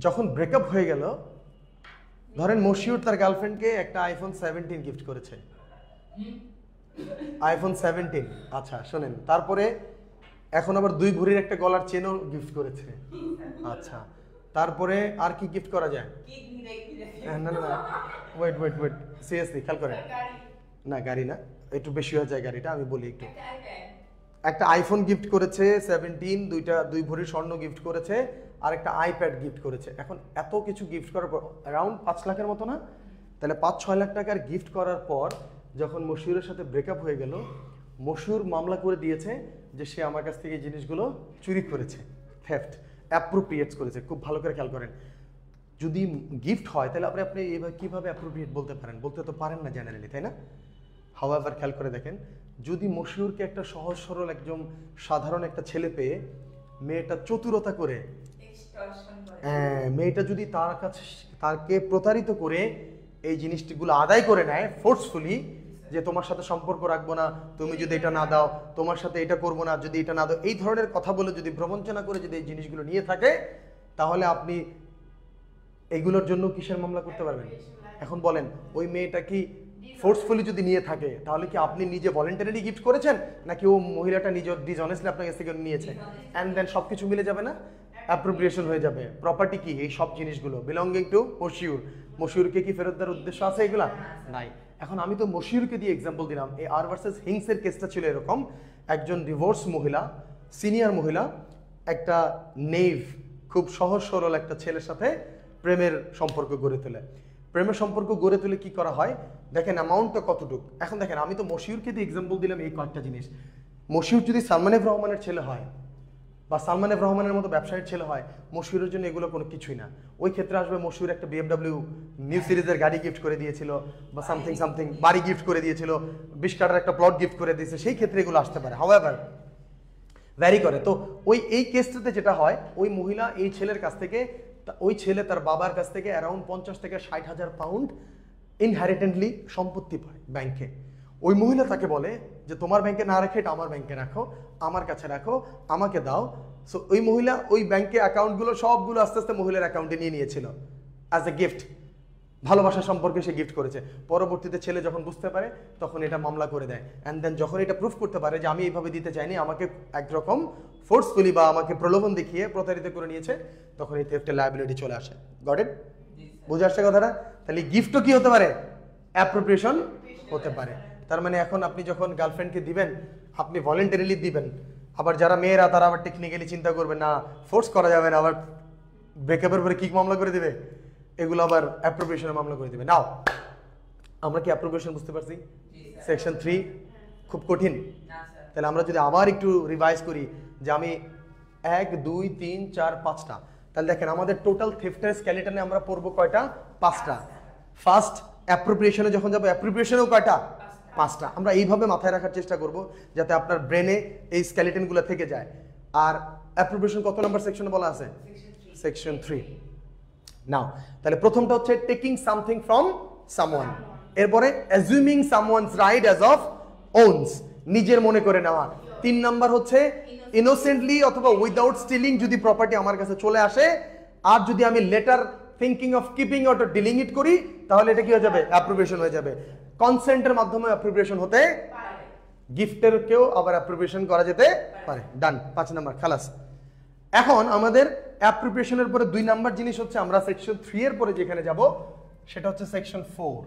যখন ব্রেকআপ হয়ে গেল, ধরেন মশিউর তার গার্লফ্রেন্ডকে একটা আইফোন 17 গিফট করেছে, আইফোন 17। আচ্ছা শোনেন, তারপরে এখন আবার 2 ভরির একটা গলার চেনও গিফট করেছে। আচ্ছা, তারপরে আর কি গিফট করা যায়? না না না, ওয়েট ওয়েট ওয়েট, সিরিয়াসলি খেয়াল করেন। না গাড়ি না, একটু বেশি হয়ে যায় গাড়িটা, আমি বলি একটু। একটা আইফোন গিফট করেছে 17, 2 ভরির স্বর্ণ গিফট করেছে, আর একটা আইপ্যাড গিফট করেছে। এখন এত কিছু গিফট করার পর অ্যারাউন্ড 5 লাখের মতো না? তাহলে 5-6 লাখ টাকার গিফট করার পর যখন মশিউরের সাথে ব্রেকআপ হয়ে গেল, মশিউর মামলা করে দিয়েছে যে সে আমার কাছ থেকে এই জিনিসগুলো চুরি করেছে, থেফট, অ্যাপ্রোপ্রিয়েটস করেছে। খুব ভালো করে খেয়াল করেন, যদি গিফট হয় তাহলে আপনি এইভাবে কীভাবে অ্যাপ্রোপ্রিয়েট বলতে পারেন? বলতে তো পারেন না জেনারেলি, তাই না? হাওয়াভার খেয়াল করে দেখেন, যদি মশিউরকে একটা সহজ সরল একদম সাধারণ একটা ছেলে পেয়ে মেয়েটা চতুরতা করে, মেয়েটা যদি তাকে প্রতারিত করে এই জিনিসগুলো আদায় করে নেয় ফোর্সফুলি, যে তোমার সাথে সম্পর্ক রাখবো না, তুমি যদি এটা না দাও, তোমার সাথে এটা করবো না, যদি এটা না দাও, এই ধরনের কথা বলে যদি প্রবঞ্চনা করে যদি এই জিনিসগুলো নিয়ে থাকে, তাহলে আপনি এইগুলোর জন্য কিসের মামলা করতে পারবেন? এখন বলেন, ওই মেয়েটা কি ফোর্সফুলি যদি নিয়ে থাকে, তাহলে কি আপনি নিজে ভলেন্টারিলি গিফট করেছেন, নাকি ও মহিলাটা নিজে ডিসঅনেস্টলি আপনার কাছ থেকে নিয়েছে? অ্যান্ড দেন সব কিছু মিলে যাবে না, অ্যাপ্রোপ্রিয়েশন হয়ে যাবে। প্রপার্টি কি? এই সব জিনিসগুলো বিলঙ্গিং টু মশিউর। মশিউরকে কি ফেরত দেওয়ার উদ্দেশ্য আছে এগুলা? নাই। এখন আমি তো মশিউরকে দিয়ে এক্সাম্পল দিলাম। এই আর ভার্সেস হিংসের কেসটা ছিল এরকম, একজন ডিভোর্স মহিলা, সিনিয়র মহিলা, একটা নেইভ, খুব সহজ সরল একটা ছেলের সাথে প্রেমের সম্পর্ক গড়ে তোলে। প্রেমের সম্পর্ক গড়ে তুলে কি করা হয় দেখেন, অ্যামাউন্টটা কতটুকু। এখন দেখেন, আমি তো মশিউরকে দিয়ে এক্সাম্পল দিলাম এই কয়েকটা জিনিস। মশিউর যদি সালমান এফ রহমানের ছেলে হয় বা সালমান এফ রহমানের মতো ব্যবসায়ীর ছেলে হয়, মশিউরের জন্য এগুলো কোনো কিছুই না। ওই ক্ষেত্রে আসবে মশিউর একটা BMW নিউ সিরিজের গাড়ি গিফট করে দিয়েছিল, বা সামথিং বাড়ি গিফট করে দিয়েছিল, 20 কাঠার একটা প্লট গিফট করে দিয়েছে, সেই ক্ষেত্রে এগুলো আসতে পারে। হাউএভার ভ্যারি করে। তো এই কেসটাতে যেটা হয়, ওই মহিলা এই ছেলের কাছ থেকে, ওই ছেলে তার বাবার কাছ থেকে অ্যারাউন্ড 50 থেকে 60,000 পাউন্ড ইনহেরিটেন্টলি সম্পত্তি পায় ব্যাংকে। ওই মহিলা তাকে বলে যে তোমার ব্যাংকে না রেখে এটা আমার ব্যাংকে রাখো, আমার কাছে রাখো, আমাকে দাও। সো ওই মহিলা ওই ব্যাংকে অ্যাকাউন্টগুলো সবগুলো আস্তে আস্তে মহিলার অ্যাকাউন্টে নিয়ে নিয়েছিল অ্যাজ এ গিফট। ভালোবাসা সম্পর্কে সে গিফট করেছে। পরবর্তীতে ছেলে যখন বুঝতে পারে, তখন এটা মামলা করে দেয়। অ্যান্ড দেন যখন এটা প্রুফ করতে পারে যে আমি এইভাবে দিতে চাইনি, আমাকে একরকম ফোর্সফুলি বা আমাকে প্রলোভন দেখিয়ে প্রতারিত করে নিয়েছে, তখন এই থেফটের লায়াবিলিটি চলে আসে। Got it? বুঝে আসছে কথাটা? তাহলে গিফটও কি হতে পারে? অ্যাপ্রোপ্রিয়েশন হতে পারে। তার মানে এখন আপনি যখন গার্লফ্রেন্ডকে দিবেন, আপনি ভলেন্টারিলি দিবেন। আবার যারা মেয়েরা, তারা আবার টেকনিক্যালি চিন্তা করবে না, ফোর্স করা যাবে না, আবার ব্রেকআপের পরে কি মামলা করে দিবে, এগুলো আবার অ্যাপ্রোপ্রিয়েশনের মামলা করে দিবে। নাও আমরা কি অ্যাপ্রোপ্রিয়েশন বুঝতে পারছি? সেকশন 3 খুব কঠিন। তাহলে আমরা যদি আবার একটু রিভাইজ করি যে আমি 1, 2, 3, 4, 5টা, তাহলে দেখেন আমাদের টোটাল থেফটের স্কেলেটনে আমরা পড়বো কয়টা? 5টা। ফার্স্ট অ্যাপ্রোপ্রিয়েশনে যখন যাবো, অ্যাপ্রোপ্রিয়েশনেও কয়টা? 5টা। আমরা এইভাবে মাথায় রাখার চেষ্টা করব যাতে আপনার ব্রেনে এই স্কেলেটনগুলো থেকে যায়। আর অ্যাপ্রোপ্রিয়েশন কত নাম্বার সেকশনে বলা আছে? সেকশন 3। নাও তাহলে প্রথমটা হচ্ছে টেকিং সামথিং ফ্রম সামওয়ান, এরপরে অ্যাজুমিং সামওয়ানস রাইট অ্যাজ অফ ওনস, নিজের মনে করে নেওয়া। 3 নাম্বার হচ্ছে ইনোসেন্টলি অথবা উইদাউট স্টিলিং যদি প্রপার্টি আমার কাছে চলে আসে, আর যদি আমি later thinking of keeping or dealing it করি, তাহলে এটা কি হয়ে যাবে? অ্যাপ্রোপ্রিয়েশন হয়ে যাবে। কনসেন্টের মাধ্যমে অ্যাপ্রোপ্রিয়েশন হতে পারে, গিফটের কেউ আবার অ্যাপ্রোপ্রিয়েশন করা যেতে পারে। ডান, 5 নাম্বার খালাস। এখন আমাদের অ্যাপ্রোপ্রিয়েশনের পরে 2 নাম্বার জিনিস হচ্ছে, আমরা সেকশন 3 এর পরে যেখানে যাব সেটা হচ্ছে সেকশন 4।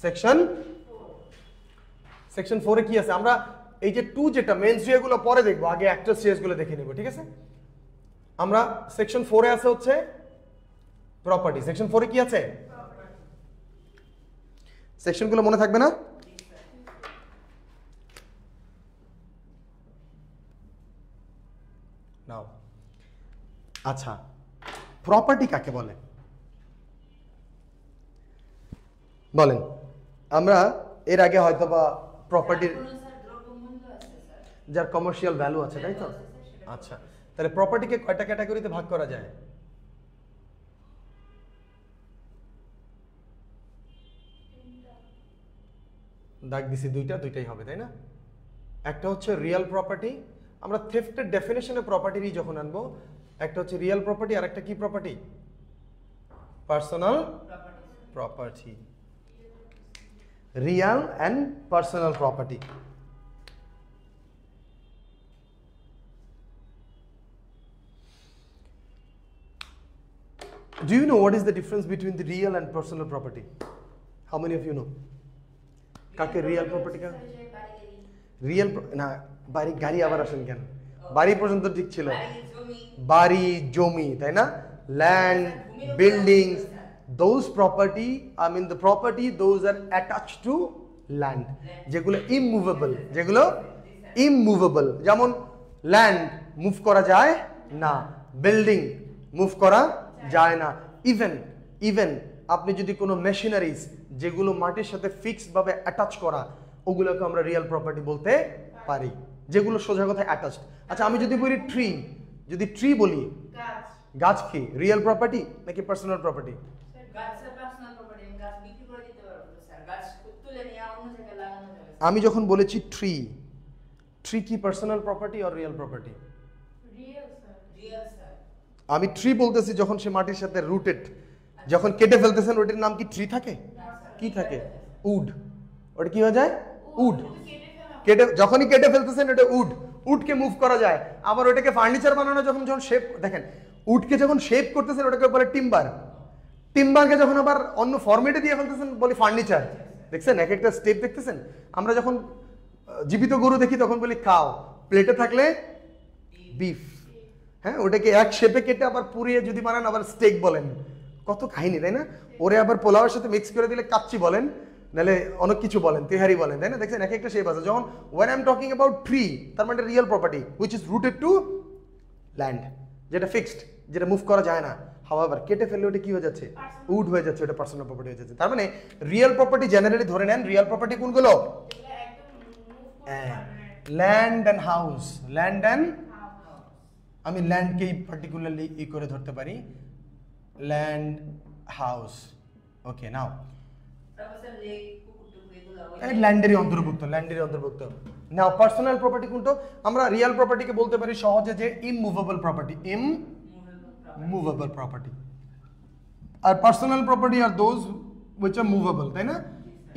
সেকশন 4 এ কি আছে? আমরা এই যে 2 যেটা মেন সিএগুলো পরে দেখবো, আগে অ্যাক্টর সিএস গুলো দেখে নেব, ঠিক আছে? আমরা সেকশন 4 এ আছে হচ্ছে প্রপার্টি। সেকশন 4 এ কি আছে? সেকশনগুলো মনে থাকবে না? নাও আচ্ছা, প্রপার্টি কাকে বলে বলেন? আমরা এর আগে হয়তো বা প্রপার্টির যার কমার্শিয়াল ভ্যালু আছে, তাই তো? আচ্ছা, তাহলে প্রপার্টিকে কয়টা ক্যাটাগরিতে ভাগ করা যায়? দাগ দিছি দুইটাই হবে, তাই না? একটা হচ্ছে রিয়েল প্রপার্টি, আমরা থেফটের ডেফিনেশনে প্রপার্টিরই যখন আনবো, একটা হচ্ছে রিয়েল প্রপার্টি আর একটা কি property? Personal property. Real and personal property. Do you know what is the difference between the real and personal property? How many of you know? কাকে রিয়েল প্রপার্টি কাকে? রিয়েল না, বাড়ি গাড়ি আবার আসেন কেন? বাড়ি পর্যন্ত ঠিক ছিল, বাড়ি জমি, তাই না? Land, buildings, those property, I mean the property, those are attached to land, যেগুলো immovable, যেগুলো immovable, যেমন ল্যান্ড মুভ করা যায় না, বিল্ডিং মুভ করা যায় না, ইভেন আপনি যদি কোনো মেশিনারিজ যেগুলো মাটির সাথে ফিক্সড ভাবে অ্যাটাচ করা, ওগুলোকে আমরা রিয়েল প্রপার্টি বলতে পারি, যেগুলো সোজা কথা অ্যাটাচড। আচ্ছা, আমি যদি বলি ট্রি, যদি ট্রি বলি, গাছ কি রিয়েল প্রপার্টি নাকি পার্সোনাল প্রপার্টি? আমি যখন বলেছি ট্রি, ট্রি কি পার্সোনাল প্রপার্টি আর রিয়েল প্রপার্টি? আমি ট্রি বলতেছি যখন সে মাটির সাথে রুটেড, যখন কেটে ফেলতেছেন ওটার নাম কি ট্রি থাকে? কি থাকে? উড। ওটা কি হয়ে যায়? উড। কেটে যখনই কেটে ফেলতেছেন ওটা উড, উডকে মুভ করা যায়। আবার ওটাকে ফার্নিচার বানানো যখন শেপ, দেখেন উডকে যখন শেপ করতেছেন ওটাকে বলে টিম্বার, টিম্বারকে যখন আবার অন্য ফরম্যাটে দিয়ে ফেলতেছেন বলি ফার্নিচার। দেখছেন এক একটা স্টেপ দেখতেছেন? আমরা যখন জীবিত গরু দেখি তখন বলি খাও, প্লেটে থাকলে বিফ, হ্যাঁ, ওটাকে এক শেপে কেটে আবার পুড়িয়ে যদি বানান আবার স্টেক বলেন। কত কাহিনী, তাই না? ওরে আবার পোলাওয়ের সাথে মিক্স করে দিলে কাচ্চি বলেন, নাহলে অনেক কিছু বলেন, তেহারি বলেন, তাই না? দেখছেন এক একটা শেপ আছে। যখন when I'm talking about tree, তার মানে real property which is rooted to land, যেটা ফিক্সড, যেটা মুভ করা যায় না। হাওয়াভার কেটে ফেললে ওটা কি হয়ে যাচ্ছে? উড হয়ে যাচ্ছে, ওটা পার্সোনাল প্রপার্টি হয়ে যাচ্ছে। তার মানে রিয়েল প্রপার্টি জেনারেলি ধরে নেন, রিয়েল প্রপার্টি কোনগুলো? Land and house. Land and, আমি ল্যান্ডকেই পার্টিকুলারলি ই করে ধরতে পারি, ল্যান্ড, হাউস। ওকে, নাও ল্যান্ডেরই অন্তর্ভুক্ত, ল্যান্ডেরই অন্তর্ভুক্ত। নাও পার্সোনাল প্রপার্টি কোনটা? আমরা রিয়েল প্রপার্টিকে বলতে পারি সহজে যে ইমমুভেবল প্রপার্টি, ইমমুভেবল প্রপার্টি। আর পার্সোনাল প্রপার্টি আর দোজ which are movable, তাই না?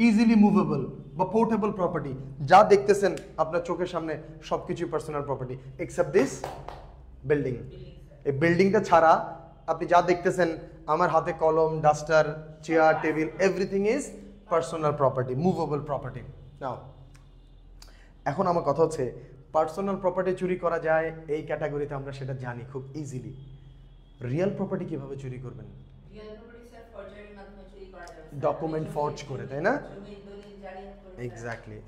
ইজিলি মুভেবল বা পোর্টেবল প্রপার্টি, যা দেখতেছেন আপনার চোখের সামনে সবকিছুই personal property except this building. এই বিল্ডিংটা ছাড়া আপনি যা দেখতেছেন, আমার হাতে কলম, duster, chair, table, everything is personal property, movable property. Now এখন আমার কথা হচ্ছে পার্সোনাল প্রপার্টি চুরি করা যায় এই ক্যাটাগরিতে, আমরা সেটা জানি খুব ইজিলি। রিয়েল প্রপার্টি কিভাবে চুরি করবেন? ডকুমেন্ট ফর্জ করে, তাই না?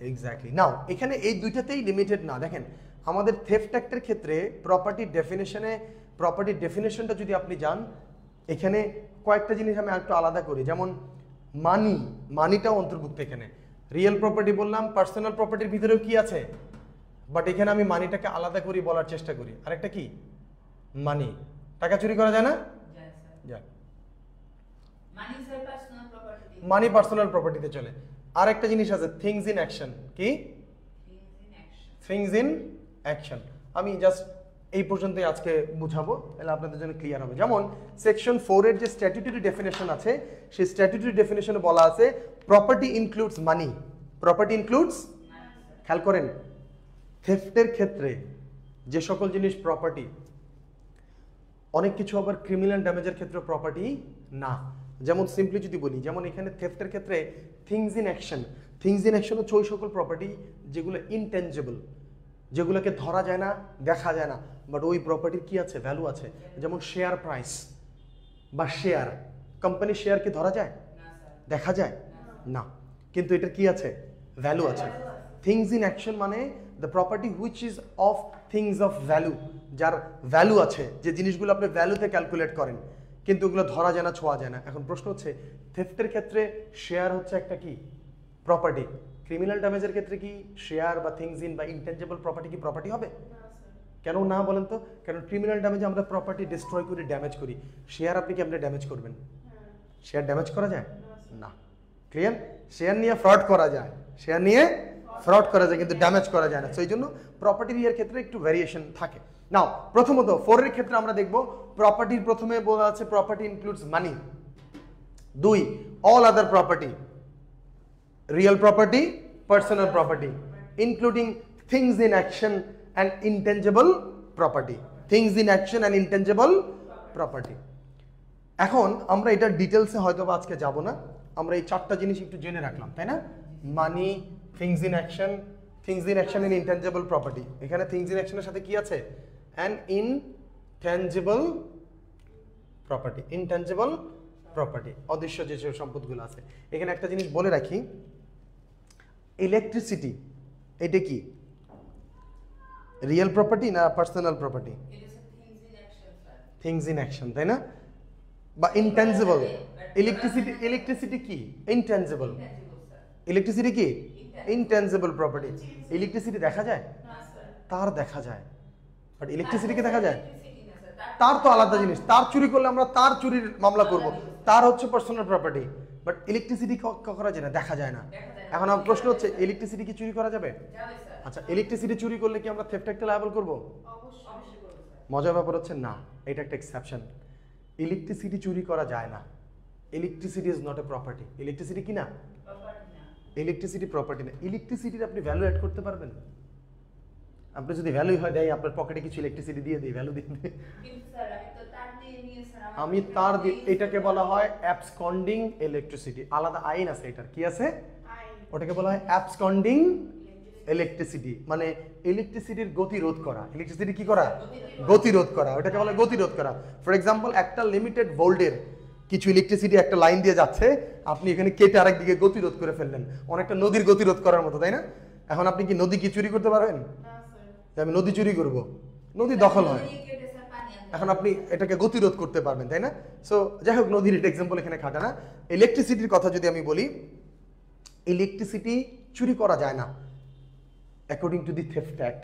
এক্স্যাক্টলি। নাও এখানে এই দুইটাতেই লিমিটেড না। দেখেন আমাদের থেফট অ্যাক্টের ক্ষেত্রে প্রপার্টির ডেফিনেশনটা যদি আপনি যান, এখানে কয়েকটা জিনিস আমি একটু আলাদা করি। যেমন মানিটাও অন্তর্ভুক্ত এখানে। রিয়েল প্রপার্টি বললাম, পার্সোনাল প্রপার্টির ভিতরেও কি আছে, বাট এখানে আমি মানিটাকে আলাদা করি, বলার চেষ্টা করি। আরেকটা কি? মানি। টাকা চুরি করা যায় না? যায়। মানি পার্সোনাল প্রপার্টিতে চলে। আরেকটা জিনিস আছে থিংস ইন অ্যাকশন। কি? Things in action. আমি জাস্ট এই পর্যন্তই আজকে বুঝাবো, তাহলে আপনাদের জন্য ক্লিয়ার হবে। যেমন সেকশন 4 এর যে স্ট্যাটুটরি ডেফিনেশন আছে, সেই স্ট্যাটুটরি ডেফিনেশনে বলা আছে প্রপার্টি ইনক্লুডস মানি। প্রপার্টি ইনক্লুডস, খেয়াল করেন থেফটের ক্ষেত্রে যে সকল জিনিস প্রপার্টি, অনেক কিছু আবার ক্রিমিনাল ড্যামেজের ক্ষেত্রে প্রপার্টি না। যেমন সিম্পলি যদি বলি, যেমন এখানে থেফটের ক্ষেত্রে things in action, things in action হচ্ছে ওই সকল প্রপার্টি যেগুলো ইনটেঞ্জেবল, যেগুলোকে ধরা যায় না, দেখা যায় না, বাট ওই প্রপার্টির কি আছে? ভ্যালু আছে। যেমন শেয়ার প্রাইস বা শেয়ার, কোম্পানির শেয়ার কি ধরা যায়? দেখা যায় না, কিন্তু এটার কি আছে? ভ্যালু আছে। থিংস ইন অ্যাকশন মানে the property which is of things of value, যার ভ্যালু আছে, যে জিনিসগুলো আপনি ভ্যালুতে ক্যালকুলেট করেন, কিন্তু ওগুলো ধরা যায় না, ছোঁয়া যায় না। এখন প্রশ্ন হচ্ছে থেফটের ক্ষেত্রে শেয়ার হচ্ছে একটা কি? প্রপার্টি। ক্রিমিনাল ড্যামেজের ক্ষেত্রে কি শেয়ার বা থিংস ইন বা ইনটেঞ্জেবল প্রপার্টি কি প্রপার্টি হবে? কেন না বলেন তো? কারণ ক্রিমিনাল ড্যামেজে আমরা প্রপার্টি ডিস্ট্রয় করি, ড্যামেজ করি। শেয়ার আপনি কি আপনি ড্যামেজ করবেন? শেয়ার ড্যামেজ করা যায় না। ক্লিয়ার? শেয়ার নিয়ে ফ্রড করা যায়, শেয়ার নিয়ে ফ্রড করা যায় কিন্তু ড্যামেজ করা যায় না। তো এই জন্য প্রপার্টি এর ক্ষেত্রে একটু ভেরিয়েশন থাকে। নাও প্রথমত 4 এর ক্ষেত্রে আমরা দেখব প্রপার্টির প্রথমে বলা আছে property includes money. 2 all other property, real property, personal property, including things in action and intangible property. Things in action and intangible property. এখন আমরা এটার ডিটেলসে হয়তো বা আজকে যাব না, আমরা এই 4টা জিনিস একটু জেনে রাখলাম, তাই না? Money, things in action, things in action and intangible property. এখানে থিংস ইন অ্যাকশনের সাথে কি আছে? An intangible property. Intangible property, অদৃশ্য যে সম্পদগুলো আছে। এখানে একটা জিনিস বলে রাখি, ইলেকট্রিসিটি এটা কি রিয়েল প্রপার্টি না personal property? Things in action, তাই না? বা ইনটেনজিবল। ইলেকট্রিসিটি কি? ইনটেনজিবল। ইলেকট্রিসিটি কি? Intangible property. ইলেকট্রিসিটি দেখা যায়? তার দেখা যায়, বাট ইলেকট্রিসিটিকে দেখা যায়? তার তো আলাদা জিনিস, তার চুরি করলে আমরা তার চুরির মামলা করব, তার হচ্ছে পার্সোনাল প্রপার্টি। বাট ইলেকট্রিসিটি করা যায় না, দেখা যায় না। এখন আমার প্রশ্ন হচ্ছে ইলেকট্রিসিটি কি চুরি করা যাবে? আচ্ছা, ইলেকট্রিসিটি চুরি করলে কি আমরা থেফট অ্যাক্টে লায়াবল করব? মজার ব্যাপার হচ্ছে না, এটা একটা এক্সেপশন। ইলেকট্রিসিটি চুরি করা যায় না। Electricity is not A property. Electricity কি না? ইলেকট্রিসিটি প্রপার্টি না। ইলেকট্রিসিটির আপনি ভ্যালু অ্যাড করতে পারবেন? আপনি যদি ভ্যালু হয় দেয়, আপনার পকেটে কিছু ইলেকট্রিসিটি দিয়ে দিই, ভ্যালু দিন। আমি তার এটাকে বলা হয় অ্যাবসকন্ডিং ইলেকট্রিসিটি। আলাদা আইন আছে এটার, কি আছে? ওটাকে বলা হয় অ্যাবসকন্ডিং ইলেকট্রিসিটি, মানে ইলেকট্রিসিটির গতিরোধ করা। ইলেকট্রিসিটি কি করা? গতিরোধ করা, ওটাকে বলা হয় গতিরোধ করা। ফর এক্সাম্পল, একটা লিমিটেড ভোল্টের কিছু ইলেকট্রিসিটি একটা লাইন দিয়ে যাচ্ছে, আপনি এখানে কেটে আরেক দিকে গতিরোধ করে ফেললেন, অনেকটা নদীর গতিরোধ করার মতো, তাই না? এখন আপনি কি নদী কি চুরি করতে পারবেন? আমি নদী চুরি করব, নদী দখল হয়, এখন আপনি এটাকে গতিরোধ করতে পারবেন, তাই না? সো যাই হোক, নদীর এটা এক্সাম্পল এখানে খাটা না। ইলেকট্রিসিটির কথা যদি আমি বলি, ইলেকট্রিসিটি চুরি করা যায় না according to the theft act.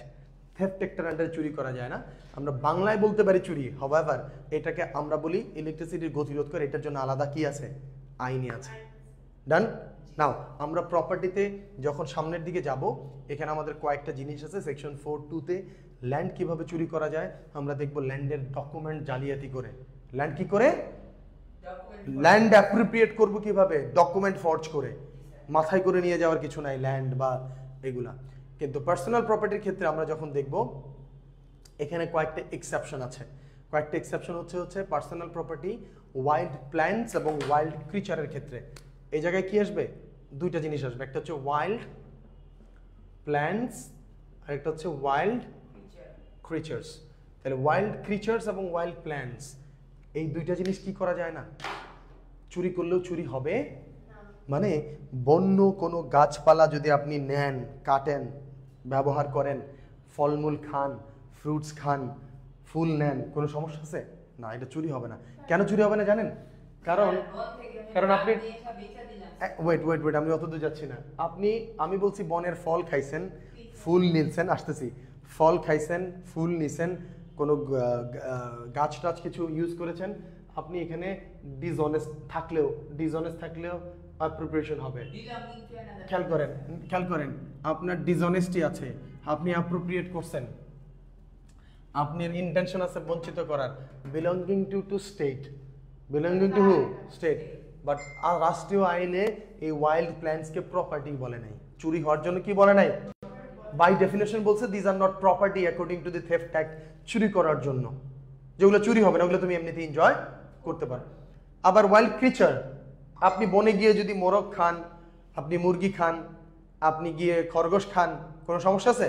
Theft অ্যাক্টের আন্ডারে চুরি করা যায় না। আমরা বাংলায় বলতে পারি চুরি, হাওয়েভার এটাকে আমরা বলি ইলেকট্রিসিটির গতিরোধ করে, এটার জন্য আলাদা কি আছে? আইনই আছে। ডান। নাও আমরা প্রপার্টিতে যখন সামনের দিকে যাব, এখানে আমাদের কয়েকটা জিনিস আছে। সেকশন 4(2)তে ল্যান্ড কিভাবে চুরি করা যায় আমরা দেখব। ল্যান্ডের ডকুমেন্ট জালিয়াতি করে, ল্যান্ড কি করে ল্যান্ড অ্যাপ্রোপ্রিয়েট করব কিভাবে? ডকুমেন্ট ফর্জ করে। মাথায় করে নিয়ে যাওয়ার কিছু নাই ল্যান্ড বা এগুলা। কিন্তু পার্সোনাল প্রপার্টির ক্ষেত্রে আমরা যখন দেখব, এখানে কয়েকটা এক্সেপশন আছে। কয়েকটা এক্সেপশন হচ্ছে পার্সোনাল প্রপার্টি ওয়াইল্ড প্ল্যান্টস এবং ওয়াইল্ড ক্রিচারের ক্ষেত্রে। এই জায়গায় কি আসবে? দুইটা জিনিস আসবে, একটা হচ্ছে ওয়াইল্ড প্ল্যান্টস আর একটা হচ্ছে ওয়াইল্ড ক্রিচার্স। তাহলে ওয়াইল্ড ক্রিচার্স এবং ওয়াইল্ড প্ল্যান্টস, এই দুইটা জিনিস কি করা যায় না? চুরি করলেও চুরি হবে। মানে বন্য কোনো গাছপালা যদি আপনি নেন, কাটেন, ব্যবহার করেন, ফলমূল খান, ফ্রুটস খান, ফুল নেন, কোনো সমস্যা আছে না? এটা চুরি হবে না। কেন চুরি হবে না জানেন? কারণ আপনি ওয়েট আমি অত দূর যাচ্ছি না। আমি বলছি বনের ফল খাইছেন, ফুল নিয়েছেন, আসতেছি, ফল খাইছেন, ফুল নিছেন, কোনো গাছ টাছ কিছু ইউজ করেছেন, আপনি এখানে ডিসঅনেস্ট থাকলেও অ্যাপ্রোপ্রিয়েশন হবে। খেয়াল করেন আপনার ডিসঅনেস্টি আছে, আপনি অ্যাপ্রোপ্রিয়েট করছেন, আপনার ইন্টেনশন আছে বঞ্চিত করার, belonging to state, belonging to who? State. But রাষ্ট্রীয় আইনে এই ওয়াইল্ড প্ল্যান্টসকে প্রপার্টি বলে নাই। চুরি হওয়ার জন্য কি বলে নাই? বাই ডেফিনেশন বলছে this are not property according to the theft act. চুরি করার জন্য, যেগুলো চুরি হবে না ওগুলো তুমি এমনিতে এনজয় করতে পারো। আবার ওয়াইল্ড ক্রিচার, আপনি বনে গিয়ে যদি মোরগ খান, আপনি মুরগি খান, আপনি গিয়ে খরগোশ খান, কোনো সমস্যা আছে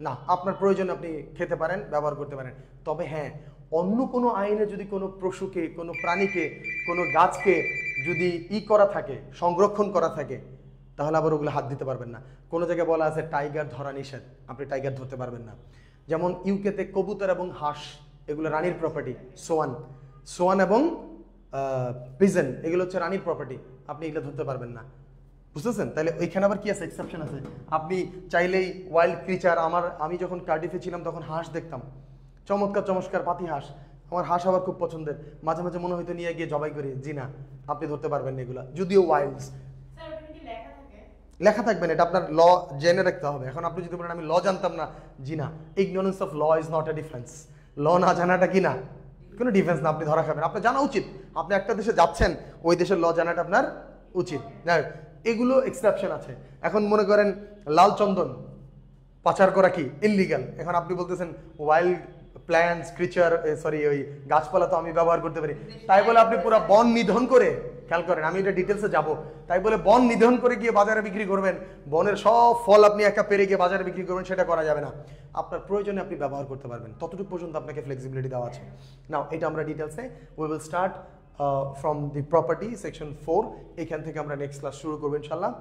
না? আপনার প্রয়োজন আপনি খেতে পারেন, ব্যবহার করতে পারেন। তবে হ্যাঁ, অন্য কোনো আইনে যদি কোনো পশুকে, কোনো প্রাণীকে, কোনো গাছকে যদি করা থাকে, সংরক্ষণ করা থাকে, তাহলে আবার ওগুলো হাত দিতে পারবেন না। কোনো জায়গায় বলা আছে টাইগার ধরা নিষেধ, আপনি টাইগার ধরতে পারবেন না। যেমন ইউকেতে কবুতর এবং হাঁস, এগুলো রানীর প্রপার্টি। সোয়ান এবং পিজন, এগুলো হচ্ছে রানীর প্রপার্টি, আপনি এগুলো ধরতে পারবেন না। বুঝতেছেন? তাহলে ওইখানে আবার কি আছে? এক্সেপশন আছে। আপনি চাইলেই ওয়াইল্ড ক্রিচার, আমি যখন কার্ডিফে ছিলাম তখন হাঁস দেখতাম, চমৎকার পাতি হাঁস। আমার হাঁস আবার খুব পছন্দের, মাঝে মাঝে মনে হয়তো নিয়ে গিয়ে জবাই করি। জি না, আপনি ধরতে পারবেন না এগুলা, যদিও ওয়াইল্ডস। লেখা থাকবেন, এটা আপনার ল জেনে রাখতে হবে। এখন আপনি যদি বলেন আমি ল জানতাম না, জি না, ignorance of law is not a defence. Law না জানাটা কি না, কোনো ডিফেন্স না, আপনি ধরা খাবেন। আপনার জানা উচিত, আপনি একটা দেশে যাচ্ছেন, ওই দেশের ল জানাটা আপনার উচিত। এগুলো এক্সেপশন আছে। এখন মনে করেন লাল চন্দন পাচার করা কি ইললিগাল, এখন আপনি বলতেছেন ওয়াইল্ড প্ল্যান্টস ক্রিচার সরি ওই গাছপালা তো আমি ব্যবহার করতে পারি, তাই বলে আপনি পুরো বন নিধন করে, খেয়াল করেন আমি এটা ডিটেলসে যাব, তাই বলে বন নিধন করে গিয়ে বাজারে বিক্রি করবেন, বনের সব ফল আপনি একা পেরে গিয়ে বাজারে বিক্রি করবেন, সেটা করা যাবে না। আপনার প্রয়োজনে আপনি ব্যবহার করতে পারবেন, ততটুকু পর্যন্ত আপনাকে ফ্লেক্সিবিলিটি দেওয়া আছে। নাও এটা আমরা ডিটেলসে we will start from the property section 4, এখান থেকে আমরা নেক্সট ক্লাস শুরু করবো ইনশাল্লাহ।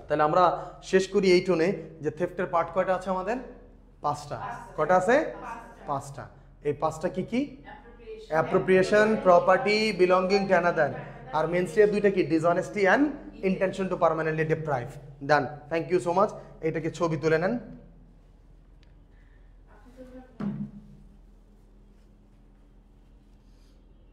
তাহলে আমরা শেষ করি এই টোনে যে থেফটের পার্ট কয়টা আছে আমাদের? 5টা। কয়টা আছে? 5টা। এই 5টা কি কি? Appropriation, property, belonging to another, আর মেনস্ট্রিয়া দুইটা কি? Dishonesty and intention to permanently deprive. Done, thank you so much. এটাকে ছবি তুলে নেন।